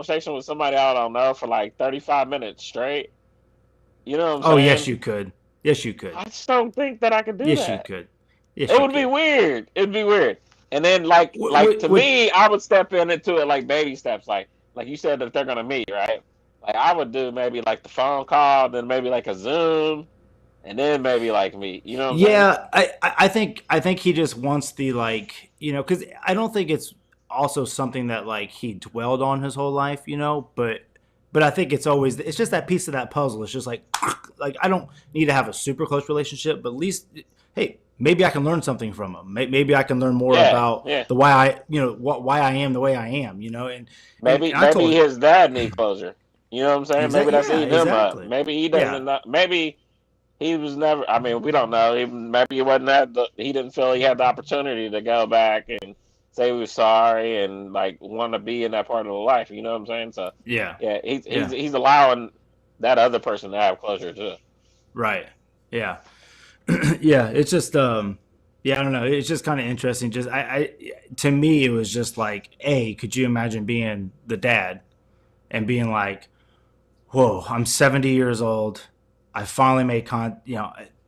conversation with somebody I don't know for like 35 minutes straight. You know what I'm Oh, yes, saying? you could. Yes, you could. I just don't think that I could do Yes, you that. could. Yes, It you would be could. weird. It'd be weird. And then like to Would me, I would step into it like baby steps. Like you said that they're gonna meet, right? Like I would do maybe like the phone call, then maybe like a Zoom, and then maybe like meet. You know what I'm saying? Yeah, I think he just wants the like, because I don't think it's also something that like he dwelled on his whole life, but I think it's just that piece of that puzzle. It's just like like I don't need to have a super close relationship, but at least hey, maybe I can learn something from him. Maybe I can learn more Yeah, about yeah. the why I why I am the way I am, Maybe and I maybe told his dad need closure. You know what I'm saying? Maybe exactly, that's yeah, eating him up. exactly, Maybe he yeah. doesn't know. Maybe he was never. I mean, we don't know. Maybe he wasn't that. He didn't feel he had the opportunity to go back and say he was sorry and like want to be in that part of the life. You know what I'm saying? So Yeah. yeah, Yeah. he's allowing that other person to have closure too. Right. Yeah. Yeah, it's just yeah, I don't know. It's just kind of interesting. Just I to me it was just like, hey, could you imagine being the dad and being like, whoa, I'm 70 years old. I finally made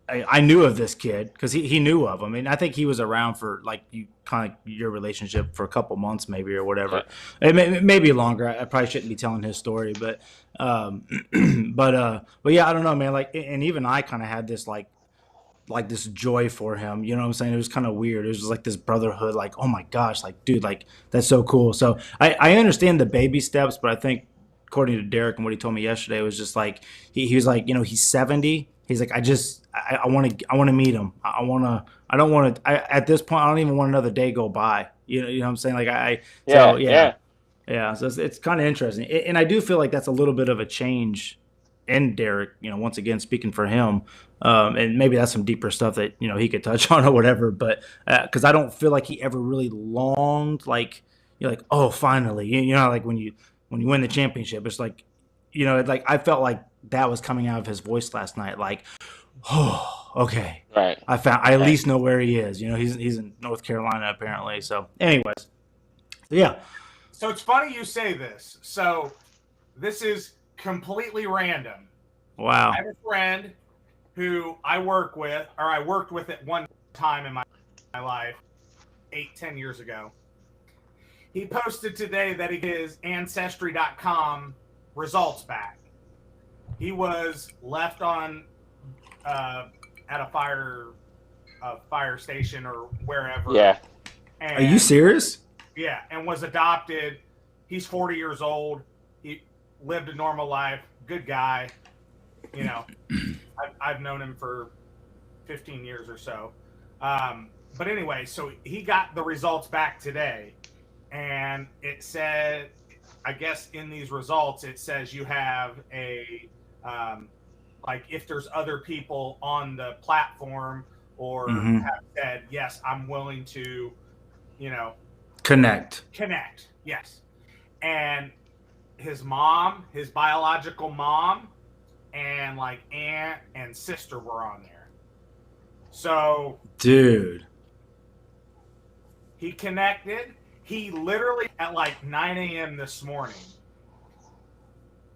I knew of this kid because he knew of him. And I think he was around for like you kind of your relationship for a couple months maybe or Yeah, whatever. Maybe longer. I probably shouldn't be telling his story, but um, but yeah, I don't know, man. Like, and even I kind of had this like this joy for him. You know what I'm saying? It was kind of weird. It was just like this brotherhood, like, oh my gosh, like, dude, like, that's so cool. So I understand the baby steps, but I think, according to Derek and what he told me yesterday, it was just like, he was like, he's 70. He's like, I want to meet him. I don't want to, at this point, I don't even want another day go by. You know what I'm saying? Like, so yeah, yeah. yeah. Yeah, so it's kind of interesting, and I do feel like that's a little bit of a change in Derek. Once again speaking for him, and maybe that's some deeper stuff that he could touch on or whatever. But because I don't feel like he ever really longed, like you're like, oh, finally, like when you win the championship, it's like, like I felt like that was coming out of his voice last night, like, oh, okay, Right, I at right. least know where he is. He's in North Carolina apparently. So, anyways, yeah, So it's funny you say this. So this is completely random. I wow, have a friend who I work with, or I worked with at one time in my life, 8, 10 years ago. He posted today that he got his Ancestry.com results back. He was left on uh, at a fire station or wherever, Yeah, are you and serious? yeah, and was adopted. He's 40 years old. He lived a normal life. Good guy. You know, I've known him for 15 years or so. But anyway, so he got the results back today, and it said, I guess in these results, it says you have um, like if there's other people on the platform or Mm-hmm. have said, yes, I'm willing to, you know, Connect. connect. Yes. And his mom, his biological mom, and like aunt and sister were on there. So Dude, he connected. He literally at like 9 a.m. this morning.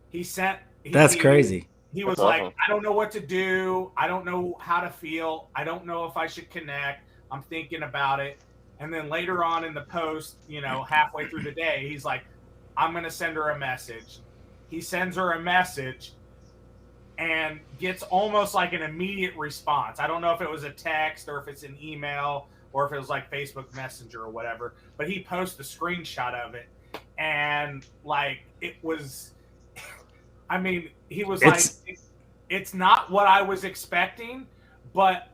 He sent that's crazy. he that's was like, awesome. I don't know what to do. I don't know how to feel. I don't know if I should connect. I'm thinking about it. And then later on in the post, halfway through the day, he's like, I'm gonna send her a message. He sends her a message and gets almost like an immediate response. I don't know if it was a text or if it's an email or if it was like Facebook Messenger or whatever, but he posted a screenshot of it and like it was I mean, he was like It's it's not what I was expecting, but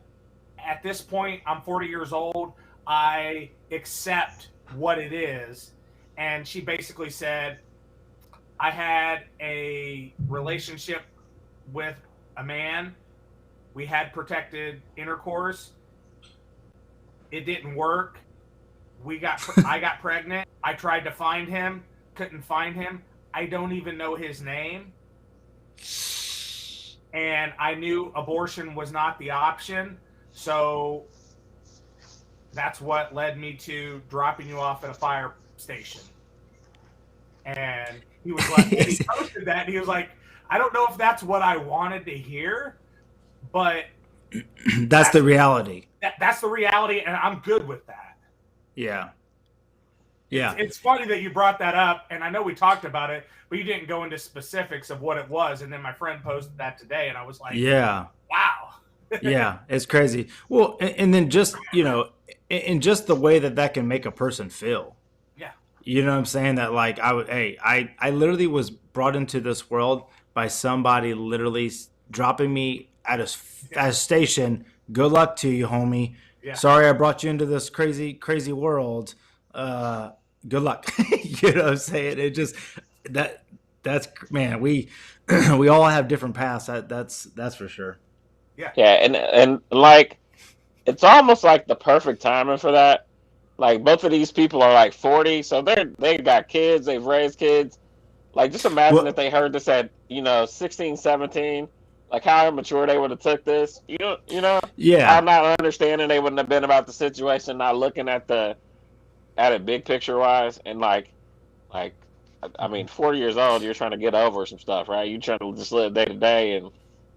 at this point I'm 40 years old. I accept what it is. And she basically said, I had a relationship with a man. We had protected intercourse. It didn't work. I got pregnant. I tried to find him, couldn't find him. I don't even know his name. And I knew abortion was not the option. So that's what led me to dropping you off at a fire station. And He was like, and he posted that, and he was like, I don't know if that's what I wanted to hear, but that's the reality. That's the reality, and I'm good with that. Yeah. Yeah. It's funny that you brought that up, and I know we talked about it, but you didn't go into specifics of what it was. And then my friend posted that today, and I was like, yeah, wow. Yeah, it's crazy. Well, and then just, and just the way that can make a person feel. Yeah. You know what I'm saying? That like, I literally was brought into this world by somebody literally dropping me at a station. Good luck to you, homie. Yeah. Sorry I brought you into this crazy, crazy world. Good luck. You know what I'm saying? It just, that's man, we all have different paths. That's for sure. Yeah. Yeah, and like it's almost like the perfect timing for that. Like both of these people are like 40, so they got kids, they've raised kids. Like just imagine if they heard this at 16, 17, like how immature they would have took this. You know. Yeah. I'm not understanding they wouldn't have been about the situation, not looking at it big picture wise, and like I mean, 40 years old, you're trying to get over some stuff, right? You're trying to just live day to day, and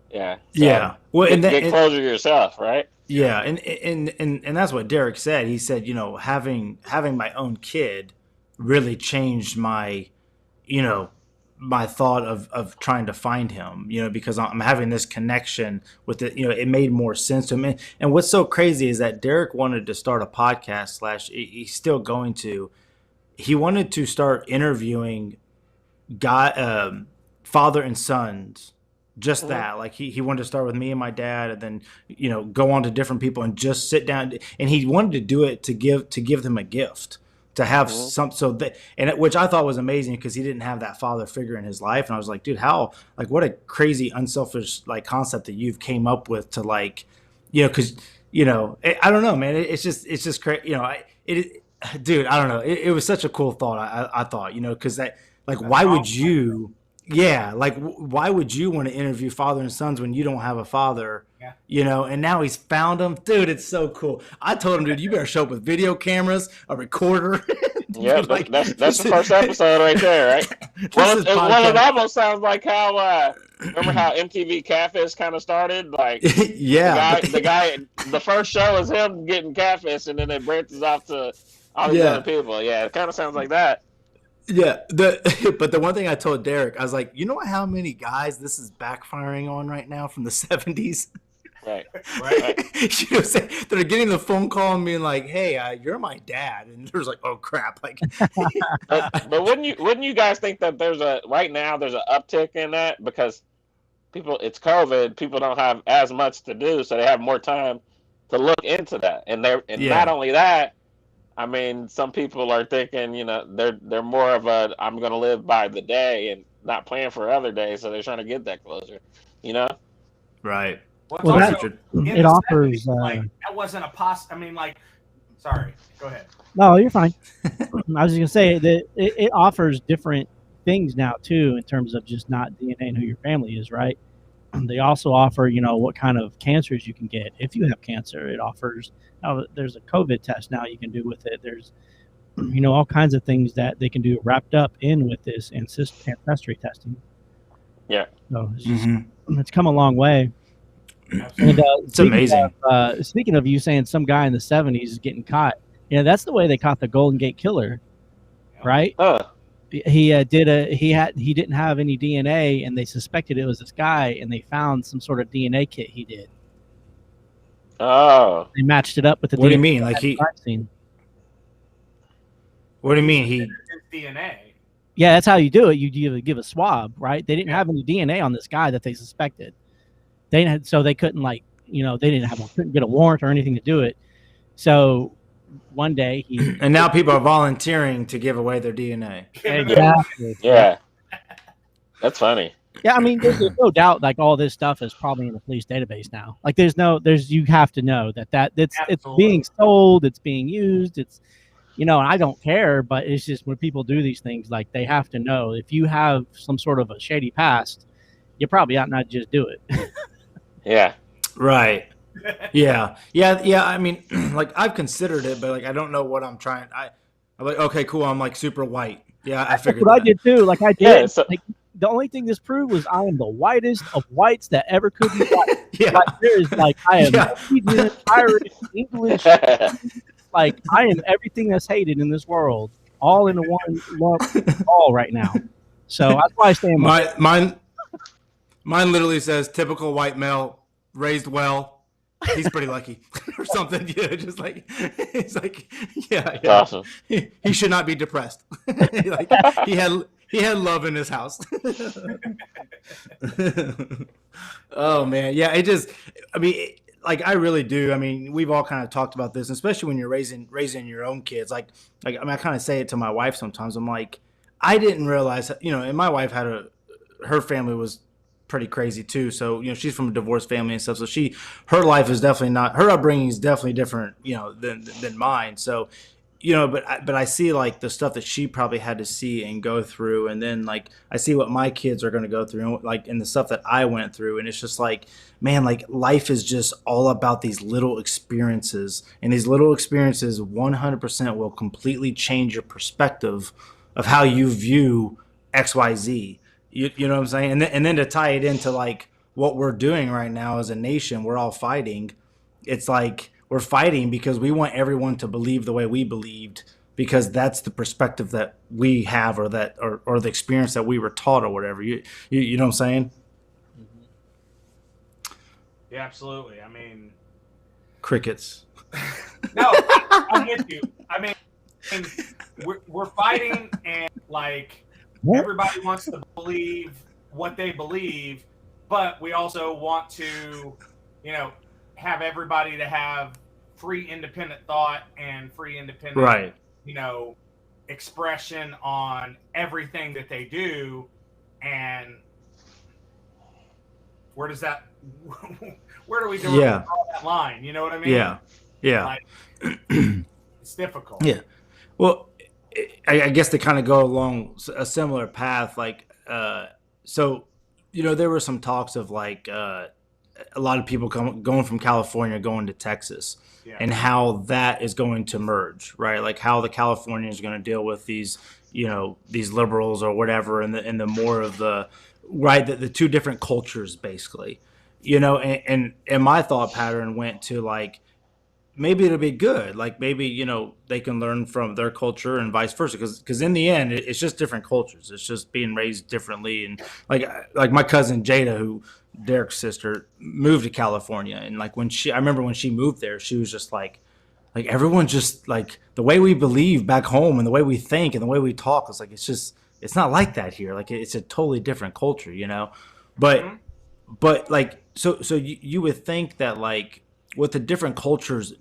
yeah. So yeah. Well, get closure to yourself, right? Yeah, and that's what Derek said. He said, having my own kid really changed my, my thought of trying to find him, because I'm having this connection with it. It made more sense to him. And what's so crazy is that Derek wanted to start a podcast / he's still going to. He wanted to start interviewing father and sons. Just that, like he wanted to start with me and my dad, and then go on to different people and just sit down. And he wanted to do it to give them a gift, to have which I thought was amazing because he didn't have that father figure in his life. And I was like, dude, what a crazy unselfish concept that you've came up with to because I don't know, man. It's just crazy, dude. I don't know. It was such a cool thought. I thought because why would you? Yeah, why would you want to interview father and sons when you don't have a father? Yeah. And now he's found them. Dude, it's so cool. I told him, dude, you better show up with video cameras, a recorder. Yeah, that's the first episode right there, right? Well, it almost sounds like how remember how MTV Catfish kind of started? Like, yeah, the first show is him getting catfish, and then it branches off to all these other people. Yeah, it kind of sounds like that. Yeah, but the one thing I told Derek, I was like, you know how many guys this is backfiring on right now from the 70s? Right. You know what I'm saying? They're getting the phone call and being like, hey, you're my dad. And there's like, oh, crap. But wouldn't you guys think that right now there's an uptick in that? Because it's COVID, people don't have as much to do, so they have more time to look into that. And not only that, I mean, some people are thinking, they're more of I'm going to live by the day and not plan for other days, so they're trying to get that closure, Right. Well, it offers. That wasn't a I mean, sorry, go ahead. No, you're fine. I was just gonna say that it offers different things now too, in terms of just not DNA and who your family is, right? They also offer, what kind of cancers you can get if you have cancer. It offers. Now, there's a COVID test now you can do with it. There's, all kinds of things that they can do wrapped up in with this ancestry testing. Yeah. So it's come a long way. And, it's amazing. Speaking of you saying some guy in the 70s is getting caught, that's the way they caught the Golden Gate Killer, right? He didn't have any DNA, and they suspected it was this guy, and they found some sort of DNA kit he did. Oh, they matched it up with the. What do you mean? Like What do you mean his DNA? Yeah, that's how you do it. You give a swab, right? They didn't have any DNA on this guy that they suspected. So they couldn't couldn't get a warrant or anything to do it. So one day and now people are volunteering to give away their DNA. Exactly. Yeah. That's funny. Yeah, I mean, there's no doubt. All this stuff is probably in the police database now. You have to know that it's being sold, it's being used, it's, and I don't care, but it's just when people do these things, they have to know if you have some sort of a shady past, you probably ought not to just do it. Yeah. Right. Yeah. I mean, I've considered it, but I don't know what I'm trying. I'm like, okay, cool. I'm like super white. Yeah, I That's figured what I that. did too. Like I did. Yeah, so Like the only thing this proved was I am the whitest of whites that ever could be white. Yeah. Like there is like I am Yeah. Norwegian, Irish, English. Like I am everything that's hated in this world, all in one lump, all right now. So that's why I stay in my. Mine literally says typical white male, raised well. He's pretty lucky or something. Yeah, just like it's like yeah. awesome. He should not be depressed. Like he had love in his house. Oh man, yeah. I mean, like I really do. I mean, we've all kind of talked about this, especially when you're raising your own kids. Like I mean, I kind of say it to my wife sometimes. I'm like, I didn't realize, and my wife her family was pretty crazy too. So, she's from a divorced family and stuff. So her life is definitely not, her upbringing is definitely different, than mine. So, but I see like the stuff that she probably had to see and go through. And then like, I see what my kids are going to go through and the stuff that I went through. And it's just like, man, like life is just all about these little experiences, and these little experiences 100% will completely change your perspective of how you view XYZ. You know what I'm saying? And then to tie it into like what we're doing right now as a nation, we're all fighting. It's like we're fighting because we want everyone to believe the way we believed, because that's the perspective that we have, or the experience that we were taught, or whatever. You know what I'm saying? Yeah, absolutely. I mean, Crickets. no, I'm with you. I mean, we're fighting, and like everybody wants to believe what they believe, but we also want to, have everybody to have free independent thought and free independent, Right. Expression on everything that they do. And where do we do Yeah. that line? You know what I mean? Yeah. Yeah. Like, it's difficult. Yeah. Well, I guess to kind of go along a similar path, like, so, there were some talks of like a lot of people going from California going to Texas, Yeah. and how that is going to merge, right? Like how the Californians are going to deal with these, these liberals or whatever, and the more of the the two different cultures basically, and my thought pattern went to like, maybe it'll be good. Like maybe, they can learn from their culture and vice versa. Because in the end, it's just different cultures. It's just being raised differently. And like my cousin Jada, who Derek's sister, moved to California. And like I remember when she moved there, she was just like everyone just like the way we believe back home and the way we think and the way we talk is like, it's not like that here. Like it's a totally different culture, but like, so you would think that like, with the different cultures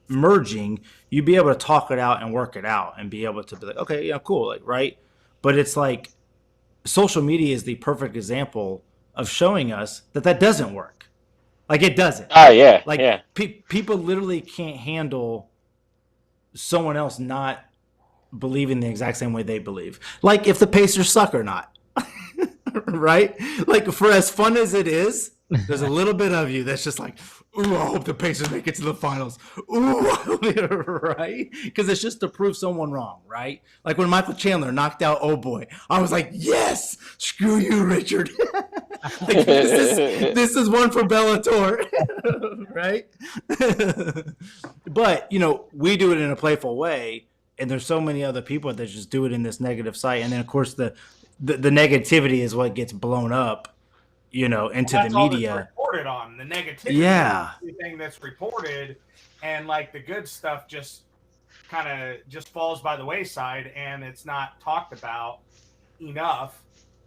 merging, you'd be able to talk it out and work it out and be able to be like, okay, yeah, cool, like, right? But it's like social media is the perfect example of showing us that doesn't work. Like it doesn't. Oh yeah. Like yeah. People literally can't handle someone else not believing the exact same way they believe. Like if the Pacers suck or not, right? Like for as fun as it is, there's a little bit of you that's just like, ooh, I hope the Pacers make it to the finals. Ooh, right? Because it's just to prove someone wrong, right? Like when Michael Chandler knocked out Oh Boy, I was like, yes, screw you, Richard. Like, this is one for Bellator, right? But, we do it in a playful way, and there's so many other people that just do it in this negative site. And then, of course, the negativity is what gets blown up, into the media. That's reported on the negativity. Yeah. Everything that's reported, and like the good stuff just kind of just falls by the wayside, and it's not talked about enough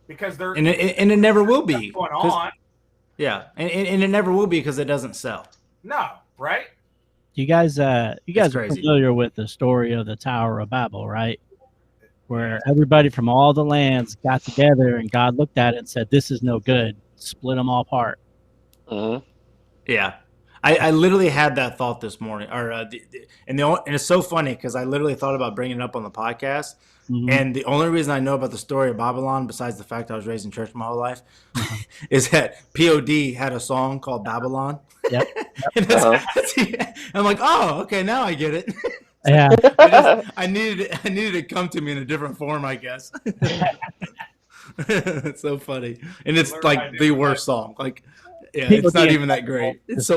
because they're and it never will be going on. Yeah, and it never will be because it doesn't sell. No, right? You guys are crazy. familiar with the story of the Tower of Babel, right? Where everybody from all the lands got together and God looked at it and said, "This is no good." Split them all apart. Mm-hmm. Yeah, I literally had that thought this morning, and it's so funny because I literally thought about bringing it up on the podcast. Mm-hmm. And the only reason I know about the story of Babylon, besides the fact I was raised in church my whole life, is that POD had a song called Babylon. Yep. And I'm like, oh, okay, now I get it. Yeah. I needed it to come to me in a different form, I guess. It's so funny, and it's like the worst song. Like, yeah, it's not even that great. It's so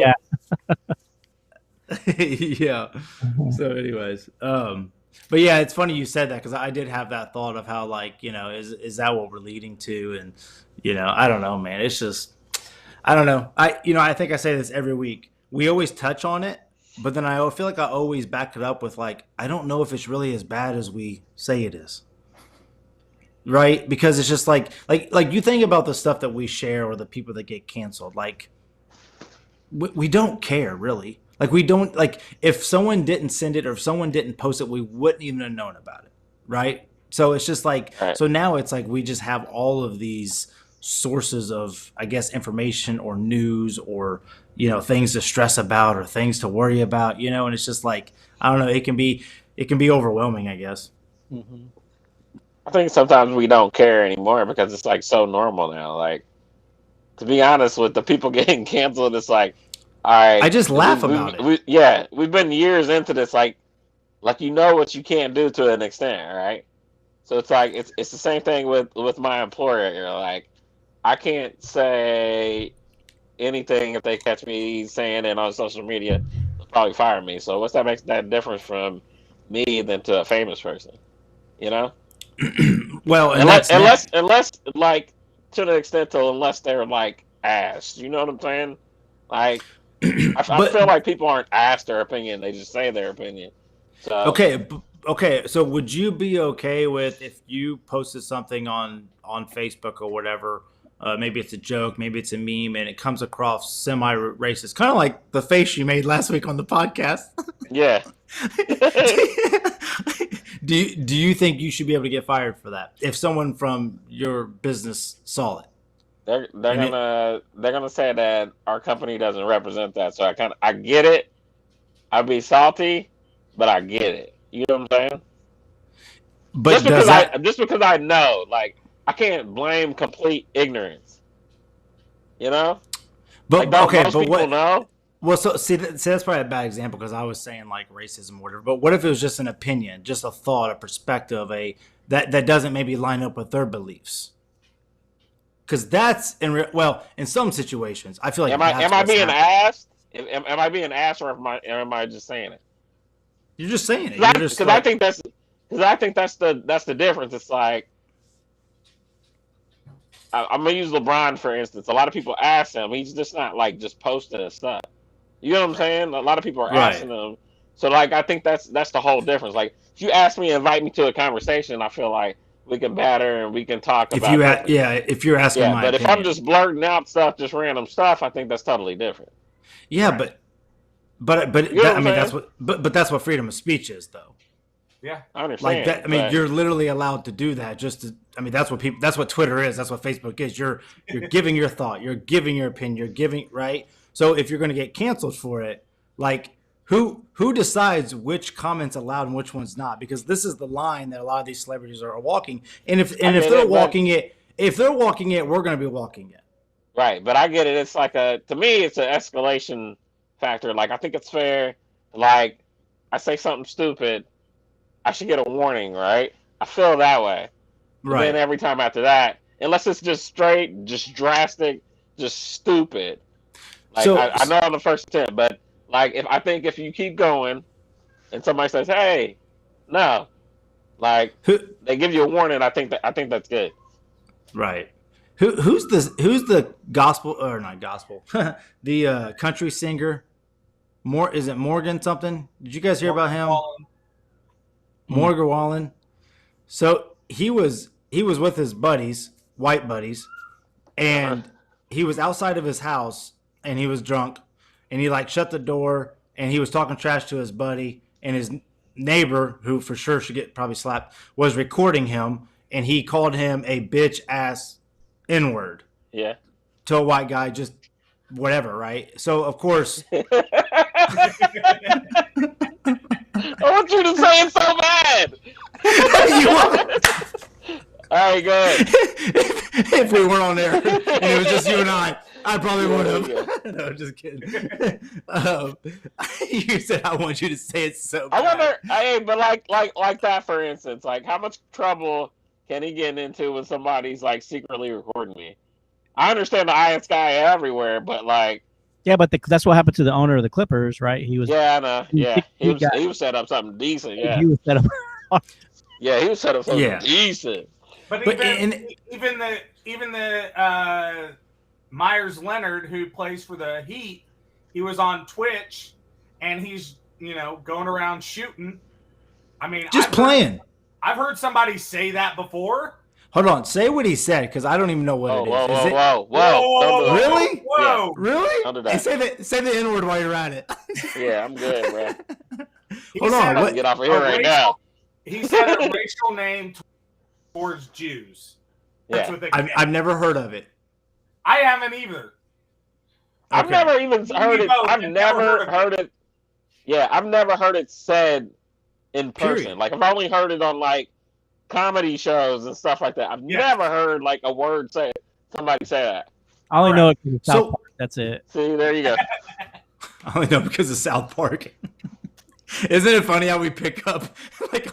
yeah. So, anyways, but yeah, it's funny you said that because I did have that thought of how, like, is that what we're leading to? And I don't know, man. It's just, I don't know. I think I say this every week. We always touch on it, but then I feel like I always back it up with, like, I don't know if it's really as bad as we say it is. Right? Because it's just like you think about the stuff that we share or the people that get canceled. Like, we don't care, really. Like, we don't, like, if someone didn't send it or if someone didn't post it, we wouldn't even have known about it. Right? So it's just like, so now it's like we just have all of these sources of, I guess, information or news or, things to stress about or things to worry about, and it's just like, I don't know, it can be overwhelming, I guess. Mm-hmm. I think sometimes we don't care anymore because it's like so normal now. Like, to be honest, with the people getting canceled, it's like, all right. I just laugh about it. We've been years into this, like what you can't do to an extent, right? So it's like it's the same thing with my employer. Like, I can't say anything if they catch me saying it on social media. They'll probably fire me. So what's that makes that difference from me than to a famous person? Well, unless like to the extent unless they're like asked, you know what I'm saying? Like, I feel like people aren't asked their opinion; they just say their opinion. So okay. So would you be okay with if you posted something on Facebook or whatever? Maybe it's a joke, maybe it's a meme, and it comes across semi-racist, kind of like the face you made last week on the podcast. Yeah. Do you think you should be able to get fired for that if someone from your business saw it? They're gonna say that our company doesn't represent that. So I get it. I'd be salty, but I get it. You know what I'm saying? But just because I know, like, I can't blame complete ignorance. But like, okay, most but people what? Know? Well, so see, that's probably a bad example because I was saying like racism or whatever. But what if it was just an opinion, just a thought, a perspective, that doesn't maybe line up with their beliefs? Because that's in some situations, I feel like am I being asked? Am I being asked, or am I just saying it? You're just saying it. Because I think that's the difference. It's like, I'm gonna use LeBron for instance. A lot of people ask him. He's just not like just posting his stuff. You know what I'm saying? A lot of people are asking him. So like, I think that's the whole difference. Like, if you ask me, invite me to a conversation, I feel like we can batter and we can talk about. If you're asking my but opinion. if I'm just blurting out stuff, just random stuff, I think that's totally different. Yeah, right. but that's what freedom of speech is, though. Yeah, I understand. Like that, I mean, you're literally allowed to do that. That's what Twitter is. That's what Facebook is. You're giving your thought. You're giving your opinion. You're giving, right? So if you're going to get canceled for it, like, who decides which comments allowed and which ones not? Because this is the line that a lot of these celebrities are walking. And if they're walking it, we're going to be walking it. Right, but I get it. It's like to me, it's an escalation factor. Like, I think it's fair. Like, I say something stupid, I should get a warning, right? I feel that way. Right. And then every time after that, unless it's just straight, just drastic, just stupid. Like, so, I know on the first attempt, but like, if you keep going and somebody says, "Hey, no," like, they give you a warning, I think that's good. Right. Who's the gospel or not gospel? The country singer. Is it Morgan something? Did you guys hear about him? Morgan Wallen. So he was with his buddies, white buddies, and he was outside of his house and he was drunk and he like shut the door and he was talking trash to his buddy, and his neighbor, who for sure should get probably slapped, was recording him, and he called him a bitch ass N-word. Yeah. To a white guy, just whatever, right? So of course I want you to say it so bad. All right, go ahead. If we weren't on there and it was just you and I. I probably Yeah, would yeah. have. No, just kidding. You said I want you to say it so I bad. wonder, hey, but like that for instance, like how much trouble can he get into when somebody's like secretly recording me? I understand the eye and sky everywhere, but like, Yeah, but that's what happened to the owner of the Clippers, right? He was yeah, I know, yeah, he got he was set up something decent, yeah, he was set up. yeah, he was set up something Yeah. decent. But But even the Myers Leonard, who plays for the Heat, he was on Twitch, and he's going around shooting. I mean, just playing. I've heard somebody say that before. Hold on, say what he said because I don't even know what Whoa, it is. whoa, Is it whoa! Don't do that. Really? Whoa! really? Don't do that. Hey, say the N word while you're at it. Yeah, I'm good, bro. Hold on, I'm gonna get off of here right now. He said a racial name towards Jews. That's Yeah, what they. I've never heard of it. I haven't either. I've Okay. never even heard it. both. I've I've never never heard it. Yeah, I've never heard it said in person. Period. Like I've only heard it on like comedy shows and stuff like that. I've Yeah. never heard like a word somebody say that. I only know it because of South So- Park. That's it. See, there you go. I only know because of South Park. Isn't it funny how we pick up like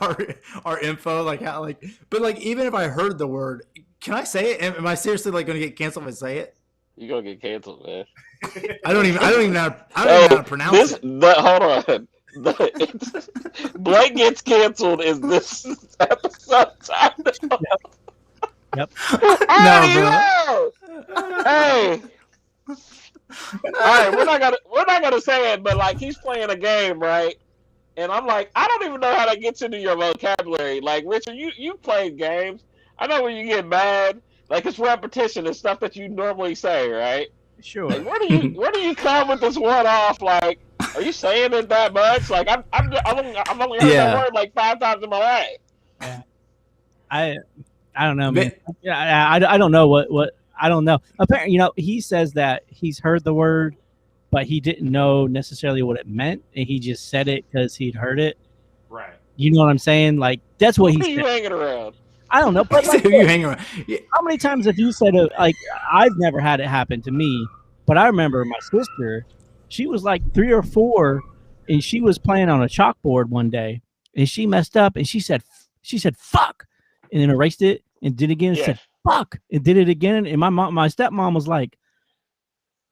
our info, like how like, but like even if I heard the word, can I say it? Am I seriously like going to get canceled if I say it? You gonna get canceled, man. I don't even know how to pronounce it. Hold on. Blake Gets Canceled is this episode title. Yep. No, hey. All right, we're not gonna say it, but like he's playing a game, right? And I'm like, I don't even know how that gets into your vocabulary. Like, Richard, you played games. I know when you get mad, like it's repetition and stuff that you normally say, right? Sure. Like, where do you come with this one off? Like, are you saying it that much? Like, I've only heard Yeah. that word like 5 times in my life. I don't know, man. Yeah, I don't know what I don't know. Apparently, he says that he's heard the word, but he didn't know necessarily what it meant, and he just said it because he'd heard it. Right. You know what I'm saying? Like that's what Who are he you said. hanging around? I don't know. But Who you hang around? Yeah. how many times have you said it? Like I've never had it happen to me, but I remember my sister. She was like 3 or 4, and she was playing on a chalkboard one day, and she messed up, and she said fuck, and then erased it and did it again. And Yeah. said fuck, and did it again. And my stepmom was like,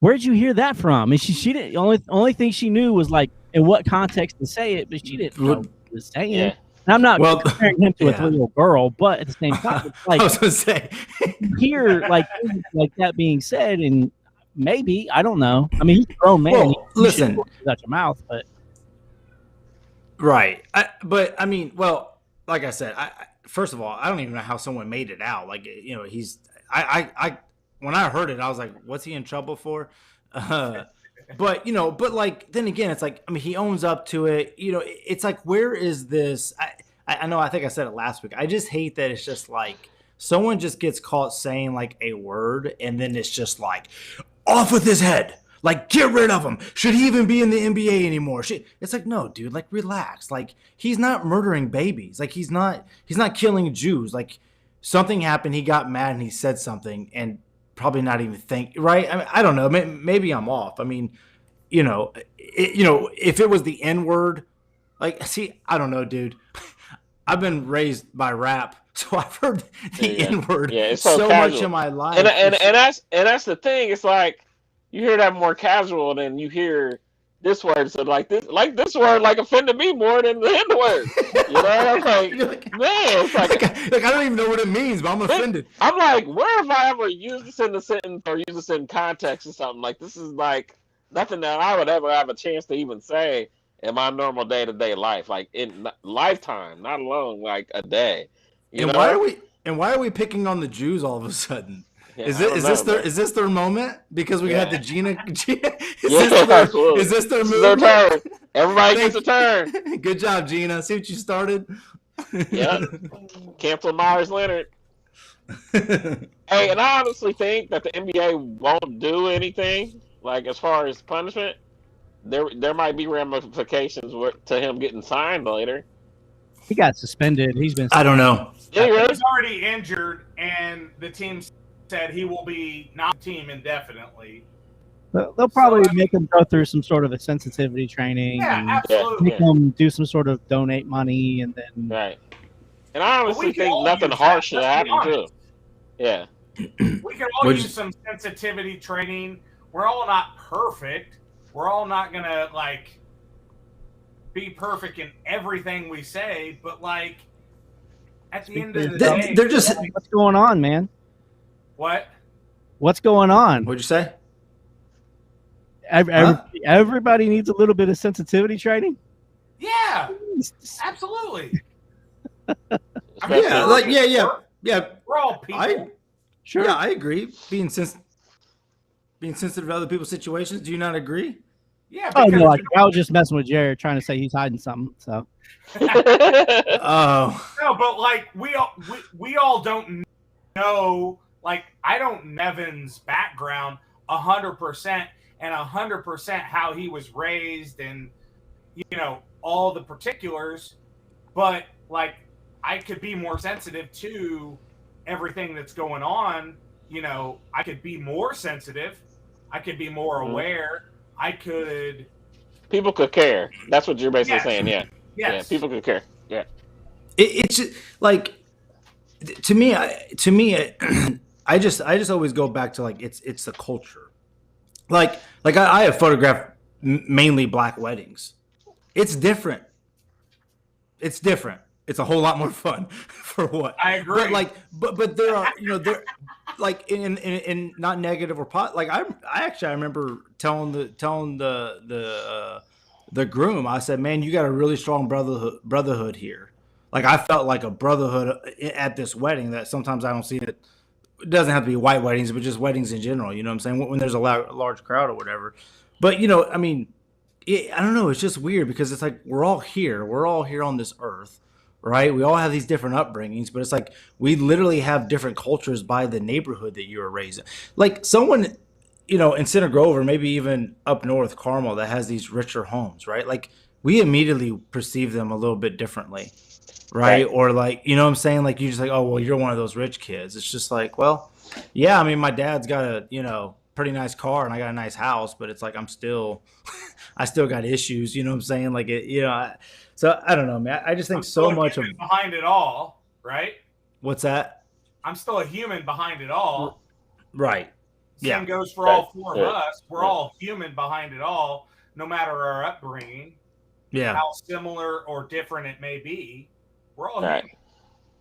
"Where'd you hear that from?" And she didn't. Only thing she knew was like in what context to say it, but she didn't know what he was saying. Yeah. And I'm not Well, comparing him to a yeah. 3-year-old girl, but at the same time, it's like I was gonna say. hear like things like that being said, and maybe I don't know. I mean, he's a grown man. Well, You listen. shouldn't put it out your mouth, but Right. But I mean, well, like I said, first of all, I don't even know how someone made it out. Like, he's, I when I heard it, I was like, what's he in trouble for? But like, then again, it's like, I mean, he owns up to it. It's like, where is this? I know, I think I said it last week. I just hate that it's just like, someone just gets caught saying like a word and then it's just like, off with his head. Like, get rid of him. Should he even be in the NBA anymore? It's like, no, dude, like, relax. Like, he's not murdering babies. Like, he's not killing Jews. Like, something happened, he got mad and he said something and probably not even think, right? I mean, I don't know. Maybe I'm off. I mean, if it was the N-word, like, see, I don't know, dude. I've been raised by rap, so I've heard the N-word it's so casual. much in my life. And that's the thing. It's like you hear that more casual than you hear this word. So like this word like offended me more than the N word. You know, I'm like, man, it's like I don't even know what it means, but I'm offended. I'm like, where have I ever used this in the sentence or used this in context or something? Like this is like nothing that I would ever have a chance to even say in my normal day-to-day life, like in lifetime, not alone like a day. And why are we picking on the Jews all of a sudden? Yeah, Is I don't know, this their moment? Because we had the Gina. Absolutely. Is this their This is move? their turn. Everybody gets a turn. Good job, Gina. See what you started? Yep. Cancel Myers Leonard. Hey, and I honestly think that the NBA won't do anything like as far as punishment. There might be ramifications to him getting signed later. he got suspended. He's been. I don't know. Yeah, He's already injured, and the team said he will be not team indefinitely. They'll probably make them go through some sort of a sensitivity training. Yeah, and absolutely. make them do some sort of donate money, and then Right. And I honestly we can think all nothing use harsh that, should let's be happen too. honest. Yeah. We can all Which- use some sensitivity training. We're all not perfect. We're all not gonna like be perfect in everything we say, but like at the end of the day, They're just. what's going on, man? what? What's going on? What'd you say? Everybody needs a little bit of sensitivity training. Yeah, absolutely. Especially- Yeah, like yeah. We're all people. Sure. Yeah, I agree. Being sensitive to other people's situations. Do you not agree? Yeah. Oh no, because like, I was just messing with Jared, trying to say he's hiding something. So Oh, no, but like we all don't know. Like I don't know Nevin's background 100% and 100% how he was raised and all the particulars, but like I could be more sensitive to everything that's going on. I could be more sensitive. I could be more aware. I could. People could care. That's what you're basically Yes. saying. Yeah. Yes. Yeah. People could care. Yeah. it's just, like to me. I just always go back to like it's the culture. Like I have photographed mainly black weddings. It's different. It's different. It's a whole lot more fun for what I agree. But like, but there are there like in not negative or pot. Like I remember telling the groom, I said, man, you got a really strong brotherhood here. Like I felt like a brotherhood at this wedding that sometimes I don't see it. It doesn't have to be white weddings, but just weddings in general. You know what I'm saying? When there's a large crowd or whatever. But I mean, I don't know. It's just weird because it's like we're all here. We're all here on this earth, right? We all have these different upbringings, but it's like we literally have different cultures by the neighborhood that you were raised in. Like someone, in Center Grove or maybe even up north, Carmel, that has these richer homes, right? Like we immediately perceive them a little bit differently, right? Or like, you know what I'm saying? Like you just like, oh, well, you're one of those rich kids. It's just like, well, yeah, I mean, my dad's got a, pretty nice car and I got a nice house, but it's like I still got issues, you know what I'm saying? Like so I don't know, man. I just think so much of behind it all, right? What's that? I'm still a human behind it all. Right. Same goes for all four of us. We're all human behind it all, no matter our upbringing. Yeah. How similar or different it may be. We're all Right. human.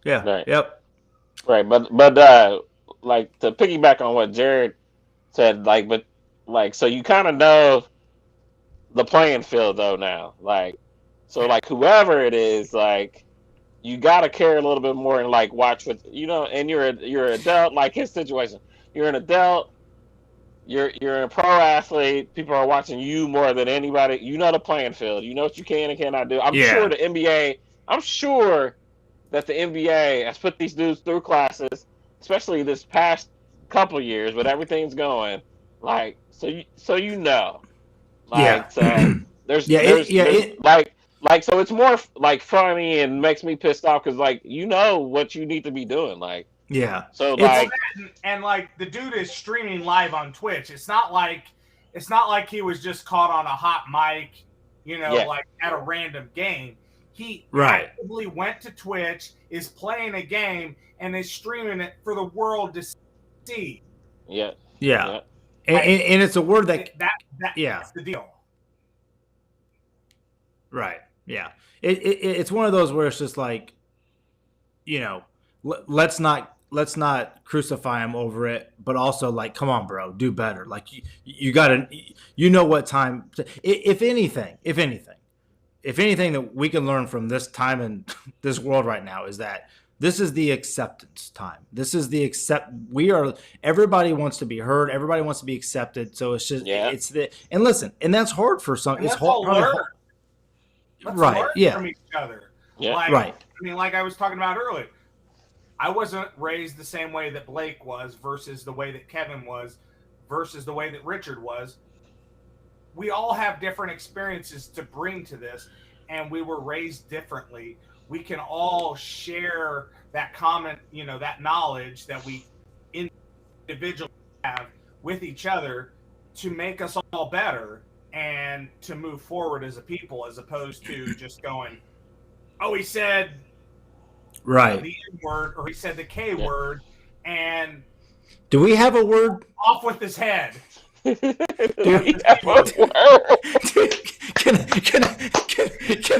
Yeah. Right. Yep. Right. But like to piggyback on what Jared said, so you kind of know the playing field though now. Like, so like whoever it is, like you got to care a little bit more and like watch what and you're an adult, like his situation. You're an adult. You're a pro athlete. People are watching you more than anybody. You know the playing field. You know what you can and cannot do. I'm sure the NBA. I'm sure that the NBA has put these dudes through classes, especially this past couple years, but everything's going like so. So there's so it's more like funny and makes me pissed off because like what you need to be doing like. Yeah. So like and like the dude is streaming live on Twitch. It's not like he was just caught on a hot mic, like at a random game. He actively went to Twitch, is playing a game, and is streaming it for the world to see. Yeah. And it's a word that's the deal. Right. Yeah. It's one of those where it's just like, let's not crucify him over it, but also like, come on, bro, do better. Like you gotta, what time, if anything that we can learn from this time in this world right now is that this is the acceptance time. This is the everybody wants to be heard. Everybody wants to be accepted. So it's just, and listen, and that's hard for some. It's hard. Let's right. learn Yeah. from each other. Yeah. Right. I mean, like I was talking about earlier, I wasn't raised the same way that Blake was versus the way that Kevin was versus the way that Richard was. We all have different experiences to bring to this, and we were raised differently. We can all share that common, that knowledge that we individually have with each other to make us all better and to move forward as a people, as opposed to just going, oh, he said Right. the N word or he said the K word, and Do we have a word? off with his head. Do we have a word? Can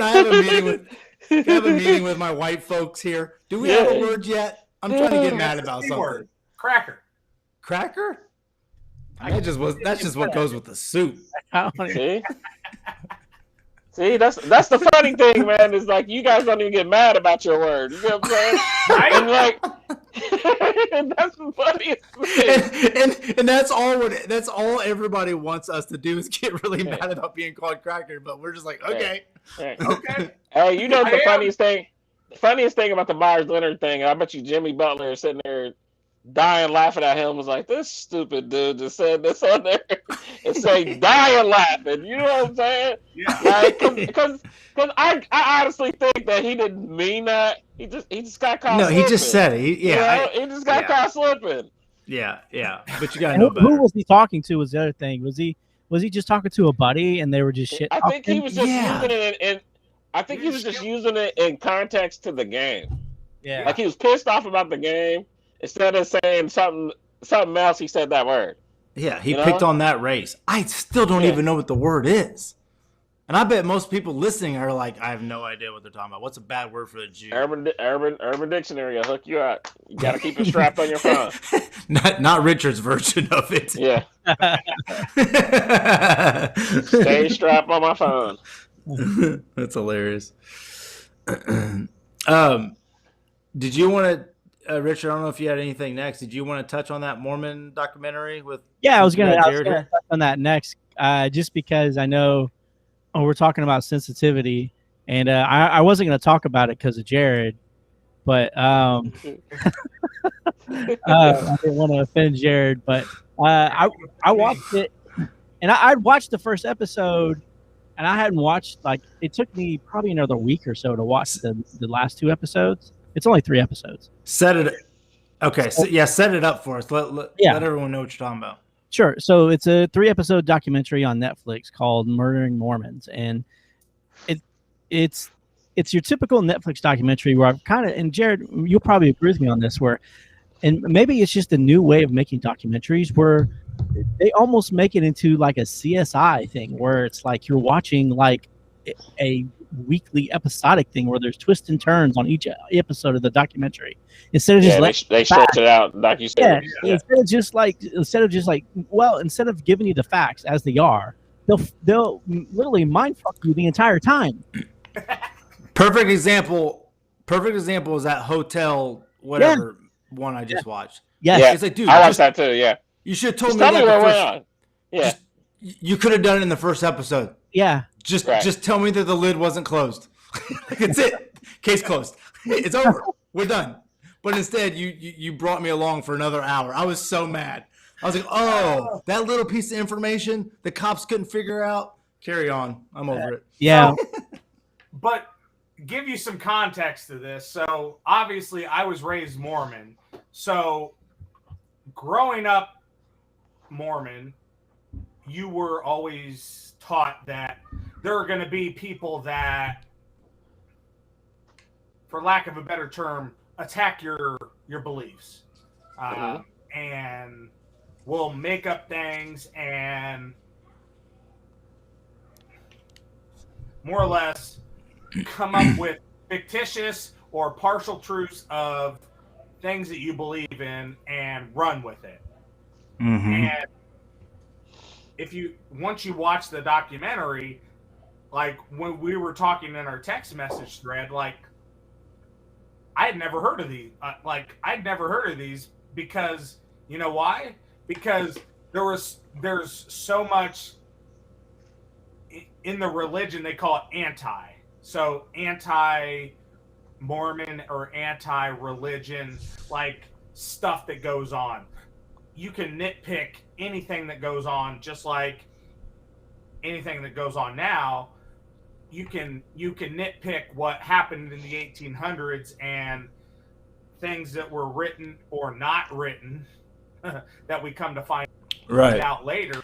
I have a meeting with? Can I have a meeting with my white folks here? Do we have a word yet? I'm trying to get mad about something. Word. Cracker. Cracker? That's just what goes with the soup. See? See, that's the funny thing, man. Is like you guys don't even get mad about your word. You know what I'm saying? Right? And like, that's the funniest thing. And that's all everybody wants us to do is get really mad about being called cracker. But we're just like, okay, Okay. Hey, you know the funniest thing? The funniest thing about the Myers Leonard thing, I bet you Jimmy Butler is sitting there dying laughing at him, was like, this stupid dude just said this on there and say dying laughing. You know what I'm saying? Yeah. Like, because I honestly think that he didn't mean that. He just got caught. No, slipping. he just said it. He just got caught slipping. Yeah. But you gotta know better. Who was he talking to? Was the other thing? Was he just talking to a buddy and they were just shit? I think he was just using it in. I think he was just using it in context to the game. Yeah. Like he was pissed off about the game. Instead of saying something else, he said that word. Yeah, he picked on that race. I still don't even know what the word is. And I bet most people listening are like, I have no idea what they're talking about. What's a bad word for a Jew? Urban Dictionary will hook you up. You got to keep it strapped on your phone. not Richard's version of it. Yeah. Stay strapped on my phone. That's hilarious. Did you want to, Richard? I don't know if you had anything next. Did you want to touch on that Mormon documentary with? Yeah, I was gonna touch on that next, just because I know we're talking about sensitivity, and I wasn't gonna talk about it because of Jared, but I didn't want to offend Jared, but I watched it, and I'd watched the first episode, and I hadn't watched, like, it took me probably another week or so to watch the last 2 episodes. It's only 3 episodes. Set it up for us. Let everyone know what you're talking about. Sure. So it's a 3-episode documentary on Netflix called Murdering Mormons, and it's your typical Netflix documentary where I've kind of, and Jared, you'll probably agree with me on this, where, and maybe it's just a new way of making documentaries where they almost make it into like a CSI thing, where it's like you're watching like a weekly episodic thing where there's twists and turns on each episode of the documentary, instead of just they stretch it out like you said. Yeah. Instead of giving you the facts as they are, they'll literally mind fuck you the entire time. Perfect example is that hotel whatever one I just watched. Yeah, it's like, dude, I watched that too. Yeah, you should have told me tell me what that went on. Yeah, you could have done it in the first episode. Yeah. Just tell me that the lid wasn't closed. That's it. Case closed. It's over. We're done. But instead, you brought me along for another hour. I was so mad. I was like, oh, that little piece of information the cops couldn't figure out. Carry on. I'm over it. Yeah. But give you some context to this. So obviously I was raised Mormon. So growing up Mormon, you were always taught that there are going to be people that, for lack of a better term, attack your beliefs, and will make up things and more or less come up with fictitious or partial truths of things that you believe in and run with it. Mm-hmm. And once you watch the documentary, like when we were talking in our text message thread, like I had never heard of these. I'd never heard of these because you know why? Because there's so much in the religion, they call it anti. So anti-Mormon or anti-religion, like stuff that goes on. You can nitpick anything that goes on, just like anything that goes on now. You can nitpick what happened in the 1800s and things that were written or not written that we come to find Right. out later,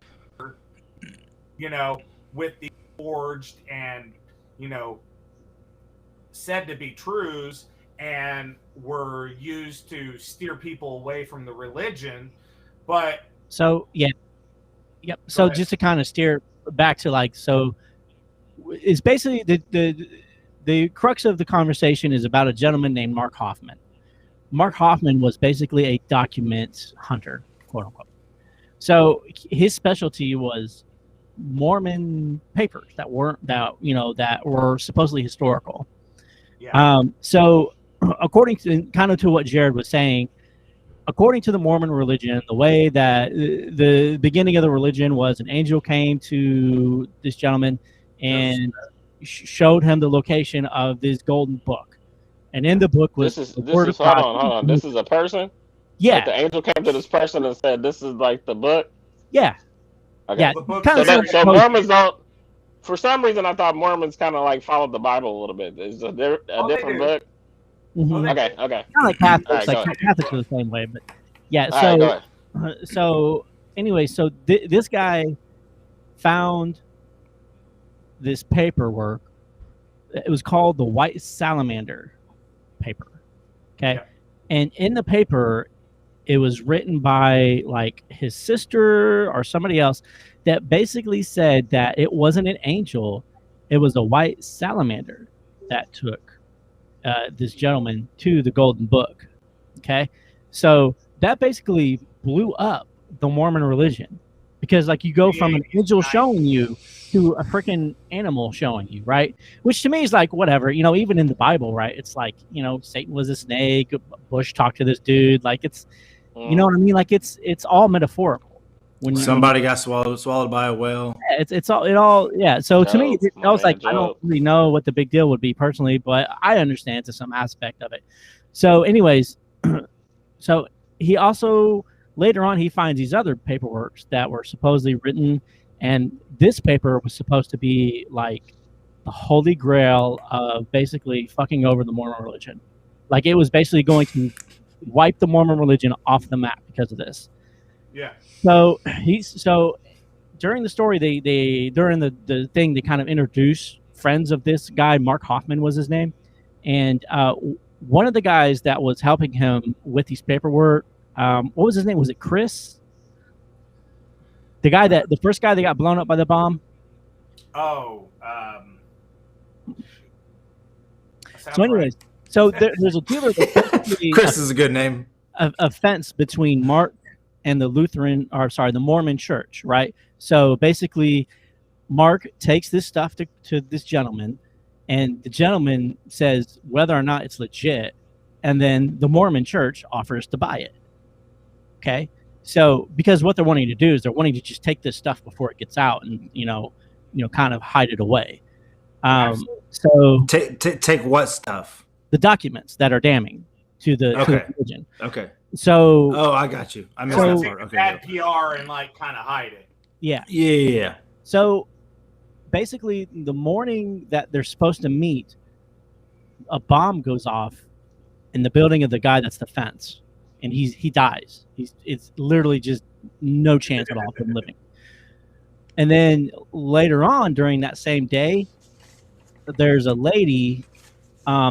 you know, with the forged and, you know, said to be truths and were used to steer people away from the religion. But so yeah, yep. So just to kind of steer back to like, so it's basically the crux of the conversation is about a gentleman named Mark Hoffman. Mark Hoffman was basically a document hunter, quote unquote. So his specialty was Mormon papers that were supposedly historical. yeah. So according to kind of to what Jared was saying, according to the Mormon religion, the way that the beginning of the religion was an angel came to this gentleman and showed him the location of this golden book. And in the book was This is the this word is of God. hold on. This is a person. Yeah, Like the angel came to this person and said, "This is like the book." yeah, Okay. yeah. The book Kind So of says- so Mormons don't. For some reason, I thought Mormons kind of like followed the Bible a little bit. Is a they different do. book? Mhm. Okay. Okay. Kind of like Catholics, All right, go like Catholics are the same way, but yeah. All right. Go ahead. So anyway, so this guy found this paperwork. It was called the White Salamander paper. Okay. Yeah. And in the paper, it was written by like his sister or somebody else that basically said that it wasn't an angel, it was a white salamander that took this gentleman to the Golden Book. Okay. So that basically blew up the Mormon religion because, like, you go from an angel showing you to a freaking animal showing you, right? Which to me is like, whatever, you know, even in the Bible, right? It's like, you know, Satan was a snake, Bush talked to this dude. Like, it's, you know what I mean? Like, it's all metaphorical. When Somebody got swallowed by a whale. it's all yeah. So to me, Job, I was my like, man, I don't Job. really know what the big deal would be personally, but I understand to some aspect of it. So, anyways, so he also later on he finds these other paperworks that were supposedly written, and this paper was supposed to be like the holy grail of basically fucking over the Mormon religion. Like, it was basically going to wipe the Mormon religion off the map because of this. Yeah. So during the story, they during the thing they kind of introduce friends of this guy. Mark Hoffman was his name, and one of the guys that was helping him with these paperwork. What was his name? Was it Chris? The first guy that got blown up by the bomb. Oh. So, anyways, so there's a dealer that's basically Chris is a good name. a fence between Mark and the the Mormon church, right? So basically, Mark takes this stuff to this gentleman, and the gentleman says whether or not it's legit, and then the Mormon church offers to buy it. Okay, so because what they're wanting to do is they're wanting to just take this stuff before it gets out, and kind of hide it away. So Take what stuff? the documents that are damning to the religion. Okay. So Oh, I got you. I missed So- that part. Okay. Bad PR and like kind of hide it. yeah. Yeah. So basically, the morning that they're supposed to meet, a bomb goes off in the building of the guy that's the fence, and he dies. It's literally just no chance at all of him living. And then later on during that same day, there's a lady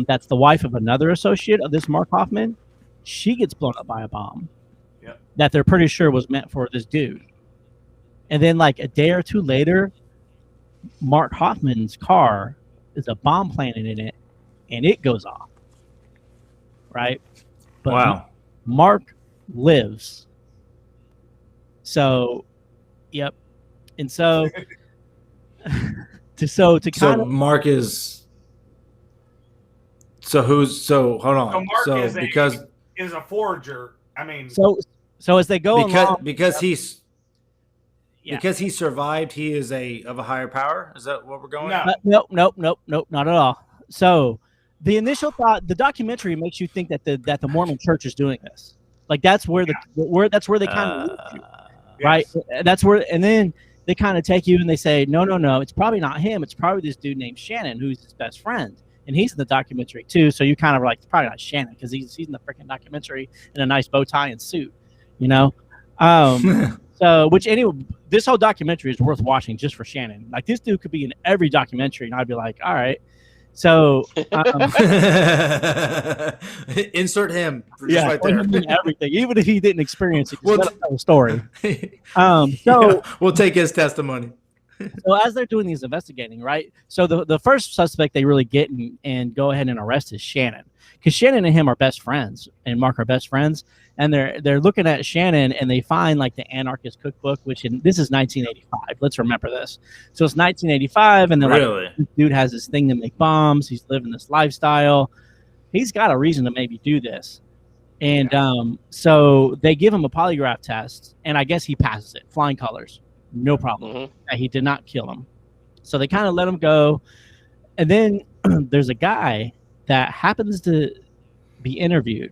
that's the wife of another associate of this Mark Hoffman. She gets blown up by a bomb Yep. that they're pretty sure was meant for this dude. And then like a day or two later, Mark Hoffman's car is a bomb planted in it, and it goes off. Right? But Wow. Mark lives. So, yep. And so, to So kind of Mark is. So hold on. So Mark So is because is a forger. I mean, so as they go along, because he's Yeah. because he survived, he is of a higher power. Is that what we're going? No. nope, not at all. So the initial thought, the documentary makes you think that the Mormon Church is doing this. Like that's where that's where they kind of right. That's where, and then they kind of take you and they say, no, it's probably not him. It's probably this dude named Shannon, who's his best friend, and he's in the documentary too. So you kind of like, it's probably not Shannon because he's in the freaking documentary in a nice bow tie and suit, you know. So, which anyway, this whole documentary is worth watching just for Shannon. Like this dude could be in every documentary, and I'd be like, all right. So, insert him. Yeah, right there. everything, even if he didn't experience it, just let him tell the story. We'll take his testimony. So as they're doing these investigating, right? So the first suspect they really get and go ahead and arrest is Shannon, because Shannon and him are best friends, and Mark are best friends, and they're looking at Shannon and they find like the Anarchist Cookbook, which this is 1985. Let's remember this. So it's 1985, and they're like, this dude has this thing to make bombs. He's living this lifestyle. He's got a reason to maybe do this. And so they give him a polygraph test, and I guess he passes it, flying colors. No problem. He did not kill him. So they kind of let him go. And then there's a guy that happens to be interviewed,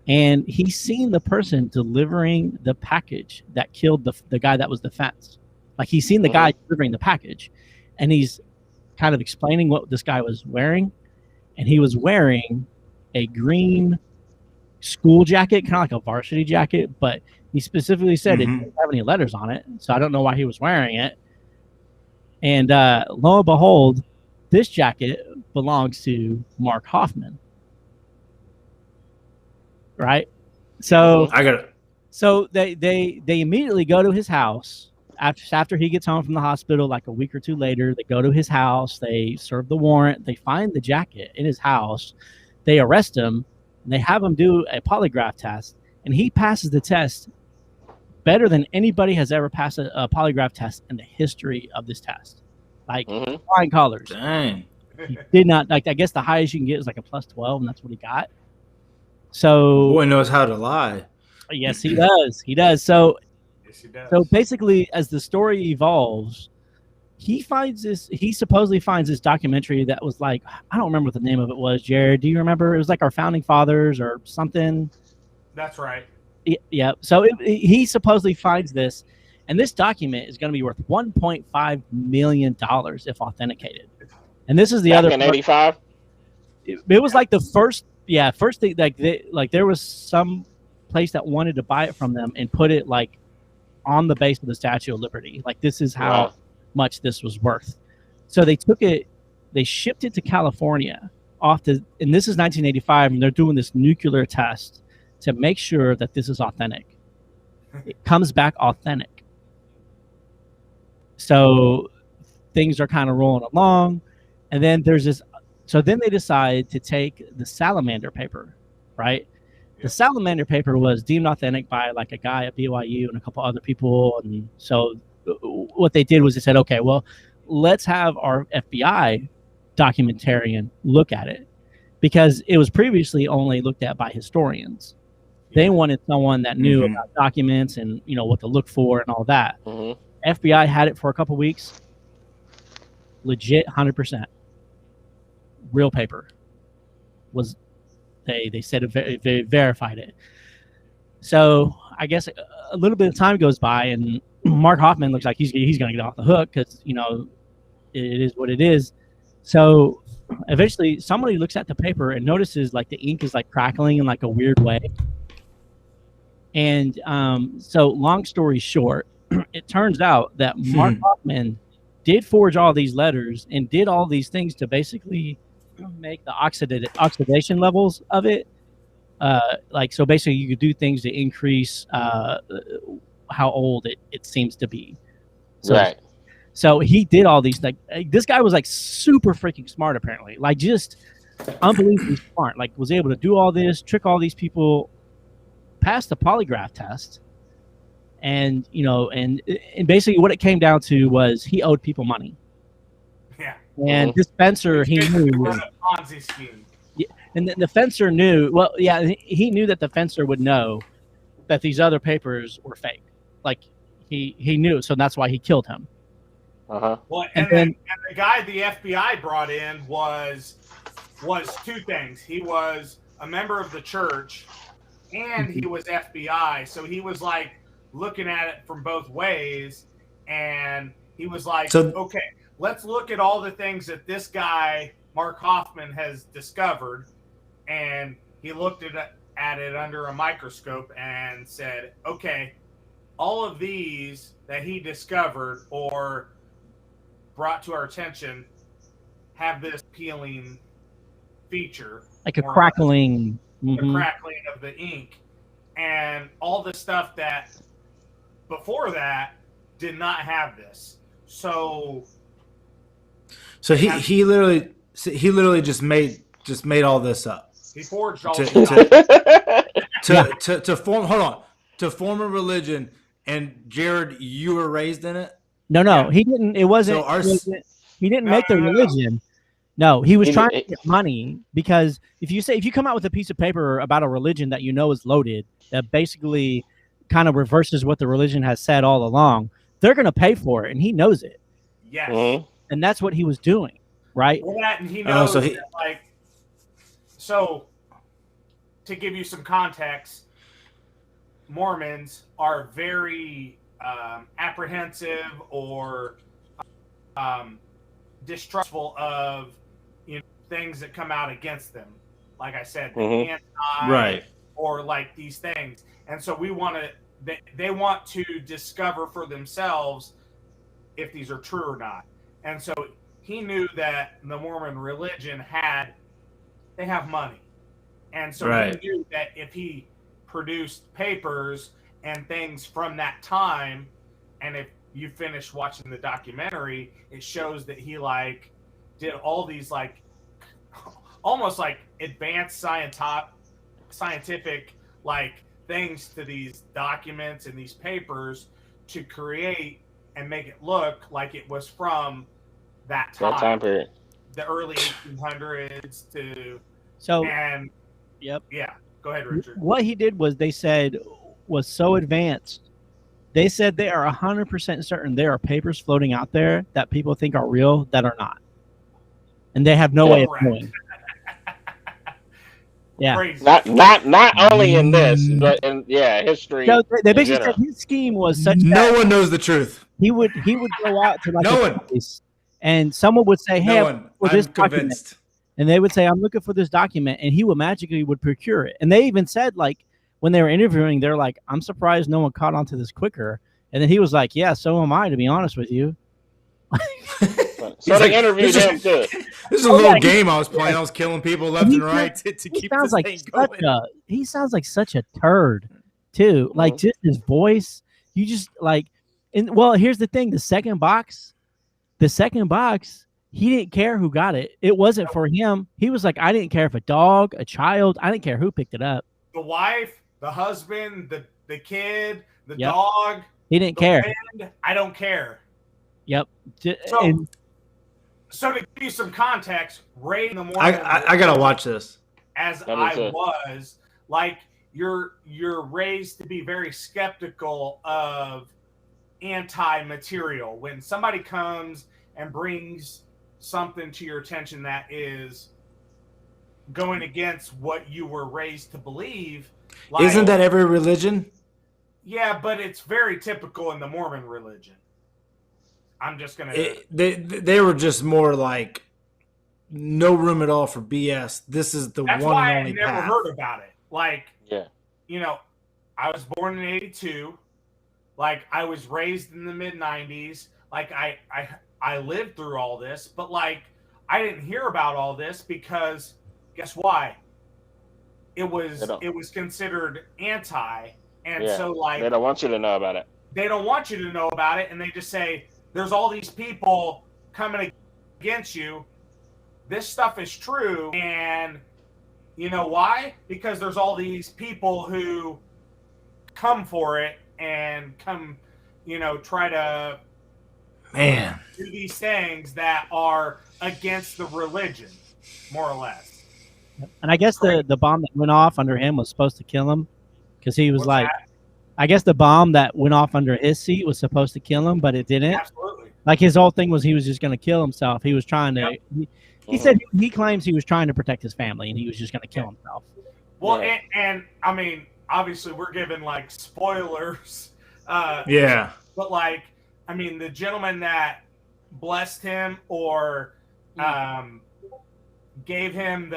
and he's seen the person delivering the package that killed the guy that was the fence. Like he's seen the guy delivering the package, and he's kind of explaining what this guy was wearing. And he was wearing a green school jacket, kind of like a varsity jacket, but he specifically said it didn't have any letters on it, so I don't know why he was wearing it. And lo and behold, this jacket belongs to Mark Hoffman, right? So I got it. So they immediately go to his house after he gets home from the hospital, like a week or two later. They go to his house, they serve the warrant, they find the jacket in his house, they arrest him, and they have him do a polygraph test, and he passes the test better than anybody has ever passed a polygraph test in the history of this test. Like flying colors. Dang. He did not, like, I guess the highest you can get is like a plus 12, and that's what he got. So boy knows how to lie. Yes, he does. He does. So, Yes, he does. so basically, as the story evolves, he supposedly finds this documentary that was like, I don't remember what the name of it was. Jared, do you remember? It was like Our Founding Fathers or something. That's right. Yeah. So he supposedly finds this, and this document is going to be worth $1.5 million if authenticated. And this is the other in 85. It was like the first thing, like there was some place that wanted to buy it from them and put it like on the base of the Statue of Liberty. Like this is how much this was worth. So they took it, they shipped it to California and this is 1985, and they're doing this nuclear test to make sure that this is authentic. It comes back authentic. So things are kind of rolling along, and then there's this. So then they decide to take the salamander paper, right? The salamander paper was deemed authentic by like a guy at BYU and a couple other people. And so what they did was they said, okay, well, let's have our FBI documentarian look at it, because it was previously only looked at by historians. They wanted someone that knew about documents and, you know, what to look for and all that. FBI had it for a couple weeks. Legit 100%. Real paper. Was they said they verified it. So I guess a little bit of time goes by, and Mark Hoffman looks like he's going to get off the hook, because, you know, it is what it is. So eventually somebody looks at the paper and notices like the ink is like crackling in like a weird way. And so long story short, it turns out that Mark Hoffman did forge all these letters and did all these things to basically make the oxidation levels of it. Like, so basically you could do things to increase how old it seems to be. So, right. So he did all these, like, this guy was like super freaking smart, apparently, like just unbelievably smart, like was able to do all this, trick all these people, pass the polygraph test. And, you know, and basically what it came down to was he owed people money. Yeah. And this fencer, he knew. Run a Ponzi scheme. Yeah, and the fencer knew. Well, yeah, he knew that the fencer would know that these other papers were fake. Like he knew, so that's why he killed him. Well, And and then- the guy the FBI brought in was two things. He was a member of the church, and he was FBI. So he was like looking at it from both ways, and he was like, okay, let's look at all the things that this guy Mark Hoffman has discovered. And he looked at it under a microscope and said, okay, all of these that he discovered or brought to our attention have this peeling feature, like a crackling, the crackling of the ink, and all the stuff that before that did not have this. So he literally just made all this up he forged all to form a religion. And Jared, you were raised in it? No, Yeah. he didn't. It wasn't. He didn't make the religion. No, he was trying to get money, because if you come out with a piece of paper about a religion that you know is loaded, that basically kind of reverses what the religion has said all along, they're going to pay for it, and he knows it. Yes. Mhm. And that's what he was doing, right? Well, that, and he knows so that, like, so to give you some context, Mormons are very apprehensive or distrustful of things that come out against them. Like I said, the anti, Right. or like these things. And so we want to, they want to discover for themselves if these are true or not. And so he knew that the Mormon religion they have money. And so Right. he knew that if he produced papers and things from that time, and if you finish watching the documentary, it shows that he like did all these like almost like advanced scientific like things to these documents and these papers to create and make it look like it was from that time period. the early 1800s to So, and yep. yeah, go ahead, Richard. What he did was, they said, was so advanced. They said they are 100% certain there are papers floating out there that people think are real that are not, and they have no way of knowing. Yeah. Crazy. Not only in this, but in history. So they basically general. said his scheme was such No that one knows the truth. he would go out to like No a one. place, and someone would say, "Hey, No I'm one. for I'm this document," convinced. and they would say, "I'm looking for this document," and he would magically procure it. And they even said, like, when they were interviewing, they're like, "I'm surprised no one caught on to this quicker." And then he was like, "Yeah, so am I, to be honest with you." So they like, interviewed this is- him too. This is a little game I was playing. I was killing people left and right to He keep sounds this like thing such going. he sounds like such a turd, too. Like, just his voice, you just like. And well, here's the thing: the second box, he didn't care who got it. It wasn't for him. He was like, I didn't care if a dog, a child, I didn't care who picked it up. The wife, the husband, the kid, the Yep. dog, He didn't the care. wind, I don't care. Yep. So- So to give you some context, Ray in the morning, I gotta watch this. as That is I it. was, like you're raised to be very skeptical of anti-material. When somebody comes and brings something to your attention that is going against what you were raised to believe, like, Isn't that every religion? yeah, but it's very typical in the Mormon religion. I'm just gonna They were just more like no room at all for BS. This is the that's one why and I only never path. heard about it. Like, Yeah. I was born in '82. Like, I was raised in the mid '90s. Like, I lived through all this, but like, I didn't hear about all this because guess why? It was considered anti, and Yeah. so like They don't want you to know about it. they don't want you to know about it, and they just say there's all these people coming against you. This stuff is true, and you know why? Because there's all these people who come for it and come, try to Man, do these things that are against the religion, more or less. And I guess the bomb that went off under him was supposed to kill him, because he was What's like, that? I guess the bomb that went off under his seat was supposed to kill him, but it didn't. Absolutely. Like, his whole thing was he was just going to kill himself. He was trying to. Yep. He said he claims he was trying to protect his family, and he was just going to kill himself. Well, Yeah. and I mean, obviously, we're giving like spoilers. yeah. But like, I mean, the gentleman that blessed him or gave him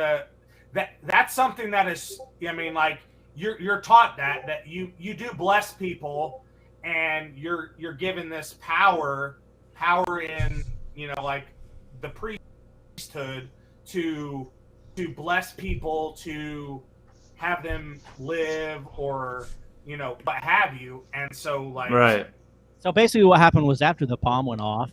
that's something that is, I mean, like you're taught that you do bless people and you're given this power in, like the priesthood to bless people, to have them live, or what have you. And so, like, Right. So basically, what happened was after the palm went off,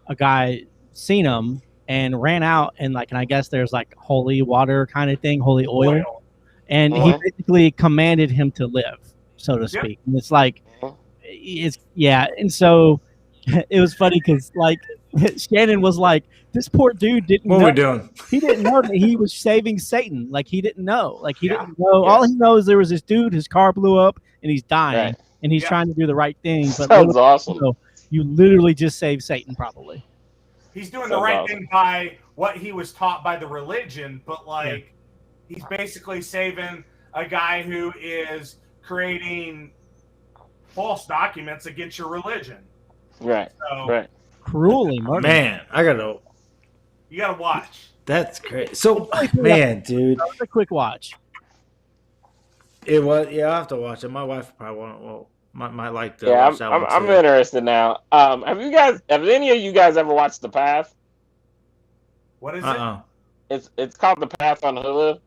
a guy seen him and ran out and I guess there's like holy water kind of thing, holy oil, and he basically commanded him to live, so to speak. And it's like, and so it was funny because Shannon was like, this poor dude didn't know. What are we doing? He didn't know that he was saving Satan. Like, he didn't know. He didn't know. All he knows, there was this dude, his car blew up and he's dying, and he's trying to do the right thing. But sounds awesome. You literally just saved Satan, probably. He's doing the right thing by what he was taught by the religion, but he's basically saving a guy who is creating false documents against your religion. Right. So, right. Cruelly murdered. Man, you gotta watch. That's great. So, man, dude, that was a quick watch. It was. Yeah, I'll have to watch it. My wife probably might like to. Yeah, watch that one I'm too. interested now. Have any of you guys ever watched The Path? What is it? It's called The Path on Hulu.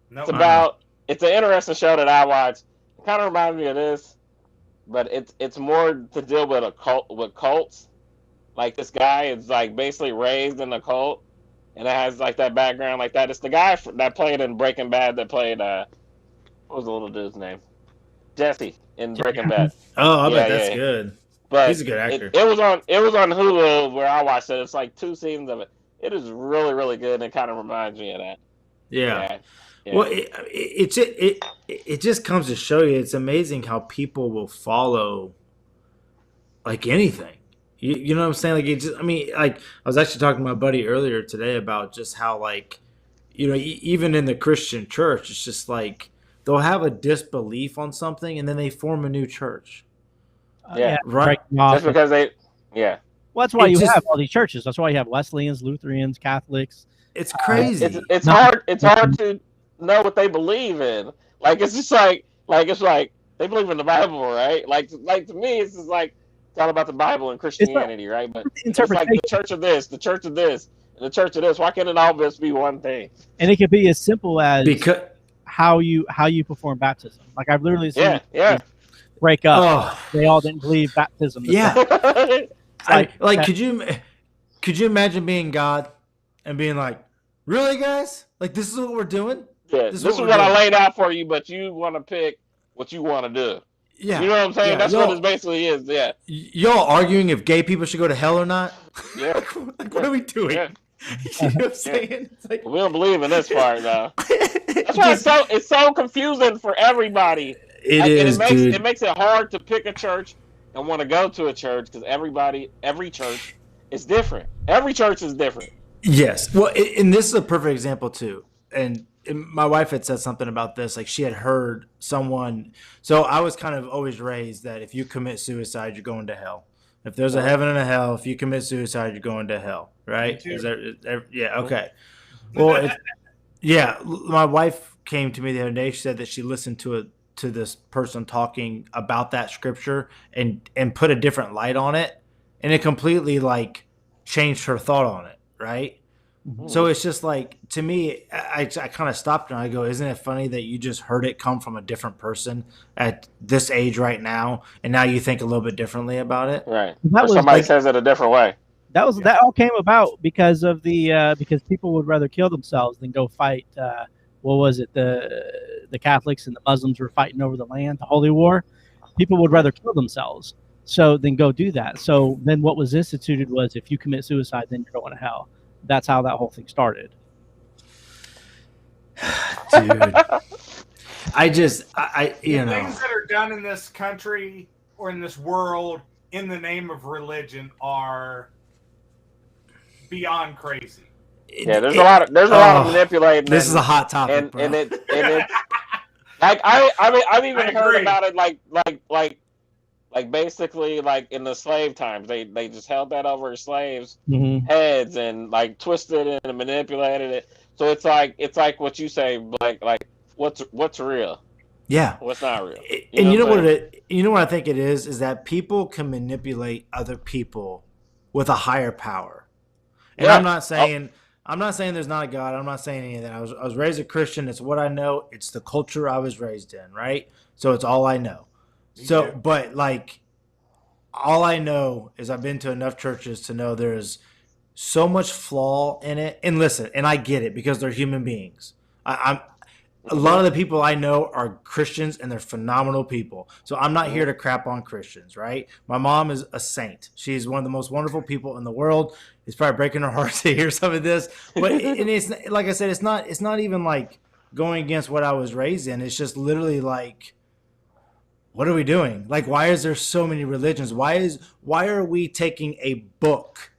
No. It's an interesting show that I watched. It kind of reminds me of this, but it's more to deal with cults. Like, this guy is basically raised in a cult, and it has that background like that. It's the guy that played in Breaking Bad that played what was the little dude's name? Jesse in Breaking Bad. Oh, I bet that's good. But he's a good actor. It was on Hulu where I watched it. It's 2 seasons of it. It is really, really good, and it kind of reminds me of that. Yeah. Well, it just comes to show you it's amazing how people will follow anything. You know what I'm saying? I was actually talking to my buddy earlier today about just how even in the Christian church, it's just they'll have a disbelief on something and then they form a new church. Right. Just because they. Yeah. Well, that's why you have all these churches. That's why you have Wesleyans, Lutherans, Catholics. It's crazy. It's hard. It's hard to know what they believe in. It's just they believe in the Bible, right? To me, it's just it's all about the Bible and Christianity, right? But it's the church of this, the church of this, and the church of this. Why can't it all just be one thing? And it could be as simple as how you perform baptism. I've literally seen break up. Oh. They all didn't believe baptism. Yeah. Could you imagine being God and being really, guys? This is what we're doing? Yeah, this is what I laid out for you, but you want to pick what you want to do. Yeah. You know what I'm saying? That's what it basically is, yeah. Y'all arguing if gay people should go to hell or not? Yeah. What are we doing? Yeah. You know what I'm saying? We don't believe in this part, though. That's why it's so confusing for everybody. It makes it hard to pick a church and want to go to a church because every church is different. Every church is different. Yes. Well, and this is a perfect example, too. And my wife had said something about this. She had heard someone. So I was kind of always raised that if you commit suicide, you're going to hell. If there's a heaven and a hell, if you commit suicide, you're going to hell. Right? Yeah. Okay. Well, my wife came to me the other day. She said that she listened to this person talking about that scripture and put a different light on it, and it completely changed her thought on it. Right. Mm-hmm. So it's just to me, I kind of stopped and I go, isn't it funny that you just heard it come from a different person at this age right now, and now you think a little bit differently about it? Right. Somebody says it a different way. That all came about because of because people would rather kill themselves than go fight. What was it? The Catholics and the Muslims were fighting over the land, the Holy War. People would rather kill themselves than go do that. So then what was instituted was if you commit suicide, then you're going to hell. That's how that whole thing started. Dude. Things that are done in this country or in this world in the name of religion are beyond crazy. Yeah, there's a lot of manipulating. This is a hot topic, and it I've even heard about it basically in the slave times they just held that over slaves' heads and twisted it and manipulated it. So it's like what you say, what's real? Yeah. What's not real? And you know what I'm what saying? you know what I think it is that people can manipulate other people with a higher power. And Yeah. Oh, I'm not saying there's not a God. I'm not saying any of that. I was raised a Christian. It's what I know. It's the culture I was raised in, right? So it's all I know. Me So, too. but like all I know is I've been to enough churches to know there's so much flaw in it. And listen, and I get it because they're human beings. I'm a lot of the people I know are Christians and they're phenomenal people. So I'm not here to crap on Christians, right? My mom is a saint. She's one of the most wonderful people in the world. It's probably breaking her heart to hear some of this, but and it's like I said, it's not even like going against what I was raised in. It's just literally like, what are we doing? Like, why is there so many religions? Why are we taking a book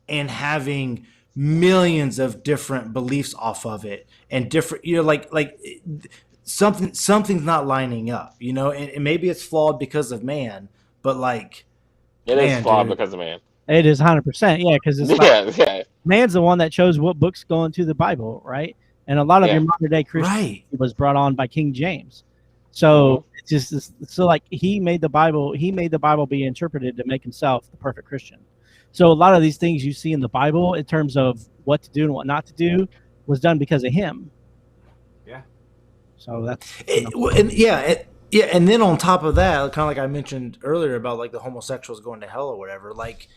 and having millions of different beliefs off of it and different, like something's not lining up, and maybe it's flawed because of man, but like, it is man, flawed dude, because of man. It is 100%. Yeah, because it's like Yeah. man's the one that chose what books go into the Bible, right? And a lot of Yeah. your modern day Christianity right, was brought on by King James. So it's just so like he made the Bible be interpreted to make himself the perfect Christian. So a lot of these things you see in the Bible in terms of what to do and what not to do was done because of him. Yeah. So that's yeah, and then on top of that, kind of like I mentioned earlier about like the homosexuals going to hell or whatever, like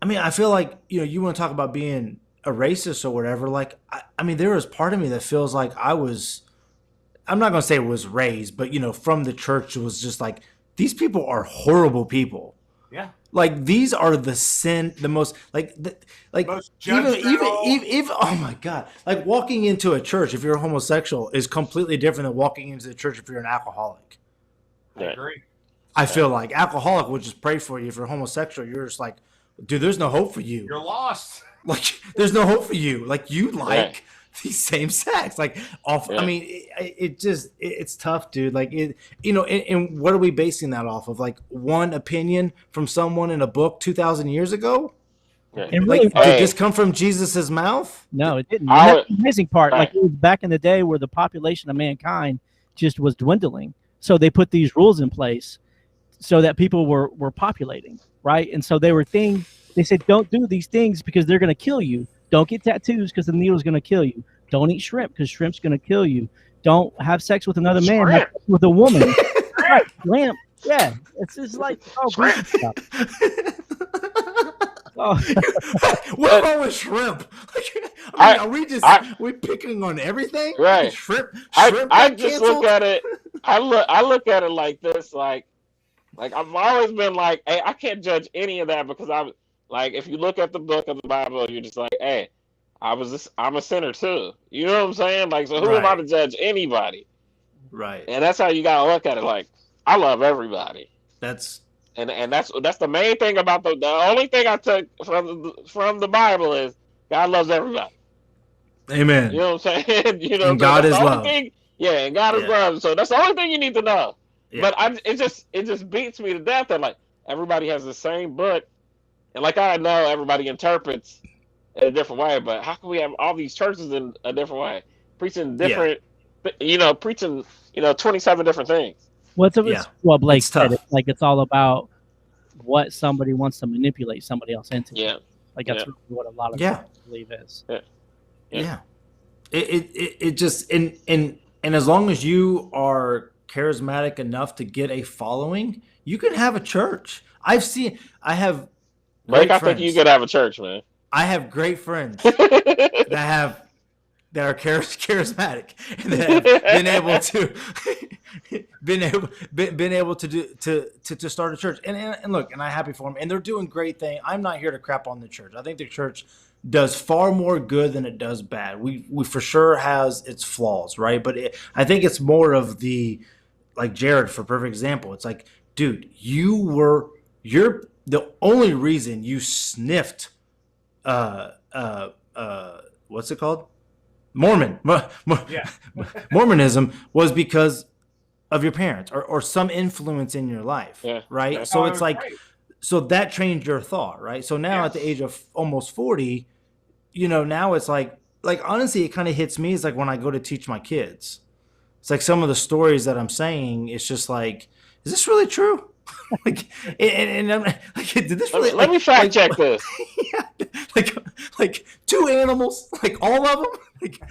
I mean, I feel like you want to talk about being a racist or whatever, like I mean, there was part of me that feels like I'm not going to say it was raised, but from the church, it was just like, these people are horrible people. Yeah. Like, these are the most Most even judgmental. oh my God, like walking into a church if you're a homosexual is completely different than walking into the church if you're an alcoholic. I agree. I feel like alcoholic would just pray for you. If you're homosexual, you're just like, dude, there's no hope for you. You're lost. Like, there's no hope for you. Like, you like Right. the same sex. Like, off. Yeah. I mean, it's tough, dude. Like, and what are we basing that off of? Like, one opinion from someone in a book 2,000 years ago? Yeah. and Like, really, Hey. did this come from Jesus's mouth? no, it didn't. I And that's would- the amazing part. Right. Like it was back in the day where the population of mankind just was dwindling. So they put these rules in place so that people were populating, right? And so they said, don't do these things because they're going to kill you. Don't get tattoos because the needle's going to kill you. Don't eat shrimp because shrimp's going to kill you. Don't have sex with another man, have Shrimp. sex with a woman. Right, shrimp. Yeah, it's just like Shrimp. stuff. Oh, What's wrong with shrimp? I mean, are we just we picking on everything? Right. Shrimp. I got just canceled? look at it. I look at it like this. Like I've always been like, hey, I can't judge any of that because I'm like, if you look at the book of the Bible, you're just like, hey, I'm a sinner too. You know what I'm saying? Like, so who am I Right. to judge anybody? Right. And that's how you gotta look at it. Like, I love everybody. That's And that's the main thing about the only thing I took from the Bible is God loves everybody. amen. You know what I'm saying? And God that's is the only love. thing- yeah, and God is Yeah. love. So that's the only thing you need to know. Yeah. But it just beats me to death that like everybody has the same book, and like I know everybody interprets in a different way. But how can we have all these churches in a different way, preaching different, preaching 27 different things? Yeah. What Blake It's said. tough. It's like it's all about what somebody wants to manipulate somebody else into. Yeah. Like that's Yeah. really what a lot of Yeah. people believe is. Yeah. It just and as long as you are charismatic enough to get a following, you can have a church. I have Blake, great I think you friends. could have a church, man. I have great friends that are charismatic and that have been able to start a church. And look, and I'm happy for them. And they're doing great things. I'm not here to crap on the church. I think the church does far more good than it does bad. We for sure has its flaws, right? But I think it's more of like Jared, for perfect example. It's like, dude, you're the only reason you sniffed what's it called? Yeah. Mormonism was because of your parents or some influence in your life, Yeah. right? Yeah. So Oh, it's like, right. so that changed your thought, right? So now at the age of almost 40, now it's like honestly, it kind of hits me. It's like when I go to teach my kids. It's it's like some of the stories that I'm saying, it's just like, is this really true? Like, and I'm like, did this really? Let me fact check this. Yeah, like two animals, like all of them. Like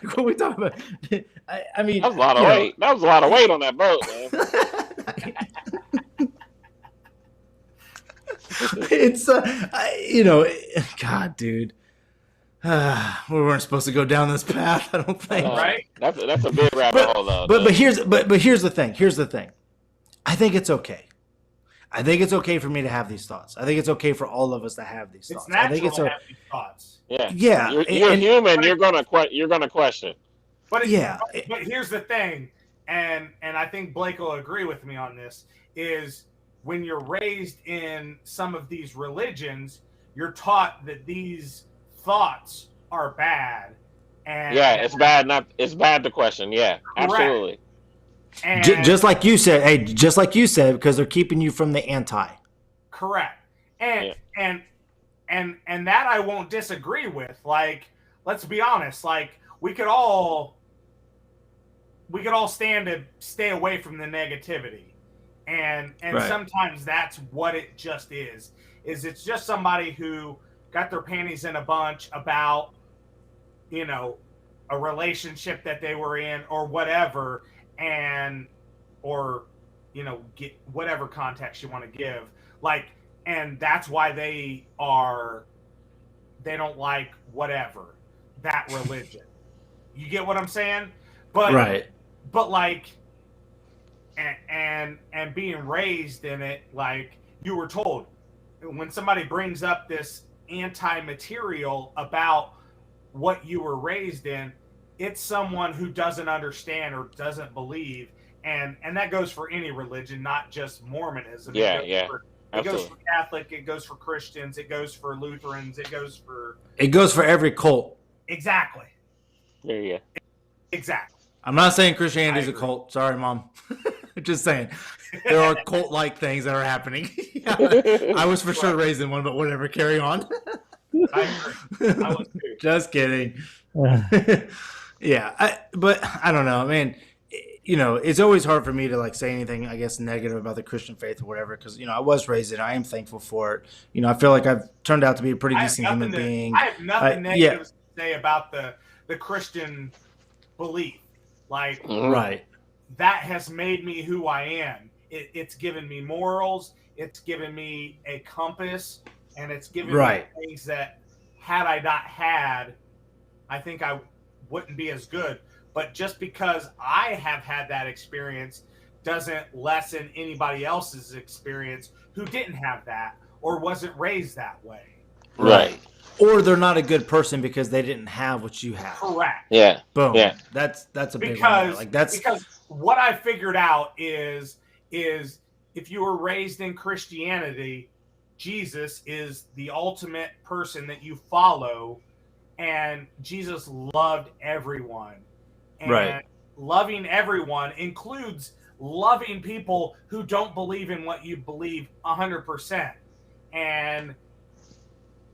what are we talking about? I mean, that was a lot of weight. That was a lot of weight on that boat, man. It's God, dude. We weren't supposed to go down this path. I don't think. Right? That's a big rabbit hole, though. But here's the thing. Here's the thing. I think it's okay. I think it's okay for me to have these thoughts. I think it's okay for all of us to have these thoughts. It's natural I think it's to have these thoughts. Yeah. Yeah. You're human. You're gonna question. But here's the thing, and I think Blake will agree with me on this, is when you're raised in some of these religions, you're taught that these thoughts are bad. And it's bad. It's bad to question. Yeah, absolutely. And just like you said, because they're keeping you from the anti. Correct. And that I won't disagree with. Like, let's be honest. Like, we could all stand to stay away from the negativity. And right. Sometimes that's what it just is it's just somebody who got their panties in a bunch about, a relationship that they were in or whatever, or get whatever context you want to give, like, and that's why they don't like whatever that religion. You get what I'm saying? But right. But like, and being raised in it, like you were told, when somebody brings up this anti-material about what you were raised in, it's someone who doesn't understand or doesn't believe, and that goes for any religion, not just Mormonism. It goes for Catholic, it goes for Christians, it goes for Lutherans, it goes for every cult. Exactly. There you go. Exactly. I'm not saying Christianity is a cult. Sorry, Mom. Just saying. There are cult-like things that are happening. I was for sure raised in one, but whatever. Carry on. I agree. I was too. Just kidding. Yeah, but I don't know, man. It's always hard for me to like say anything, I guess, negative about the Christian faith or whatever, because I was raised in it. I am thankful for it. I feel like I've turned out to be a pretty decent human being. I have nothing negative to say about the Christian belief. Like, right. That has made me who I am. It's given me morals. It's given me a compass, and it's given me things that, had I not had, I think I wouldn't be as good. But just because I have had that experience doesn't lessen anybody else's experience who didn't have that or wasn't raised that way. Right. Or they're not a good person because they didn't have what you have. Correct. Yeah. Boom. Yeah. That's a big one. Like because what I figured out is if you were raised in Christianity, Jesus is the ultimate person that you follow, and Jesus loved everyone. And loving everyone includes loving people who don't believe in what you believe 100%. And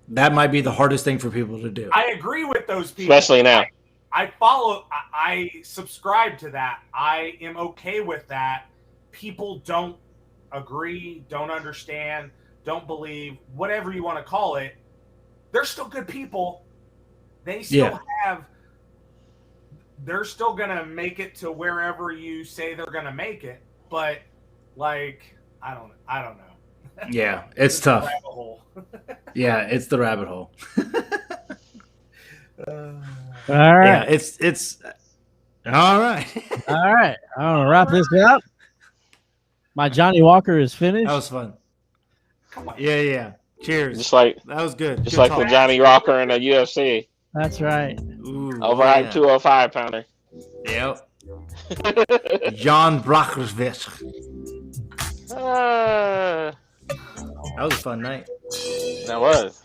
that might be the hardest thing for people to do. I agree with those people. Especially now. I subscribe to that. I am okay with that. People don't agree, don't understand, don't believe, whatever you want to call it. They're still good people. They still they're still going to make it to wherever you say they're going to make it. But like, I don't know. Yeah, it's tough. Yeah, it's the rabbit hole. All right. Yeah, it's all right. All right. I'm gonna wrap this up. My Johnny Walker is finished. That was fun. Come on. Yeah. Cheers. Just like that was good. Just good like talk. The Johnny Walker in the UFC. That's right. Ooh, overhyped 205 pounder. Yep. Jan Blachowicz. That was a fun night. That was.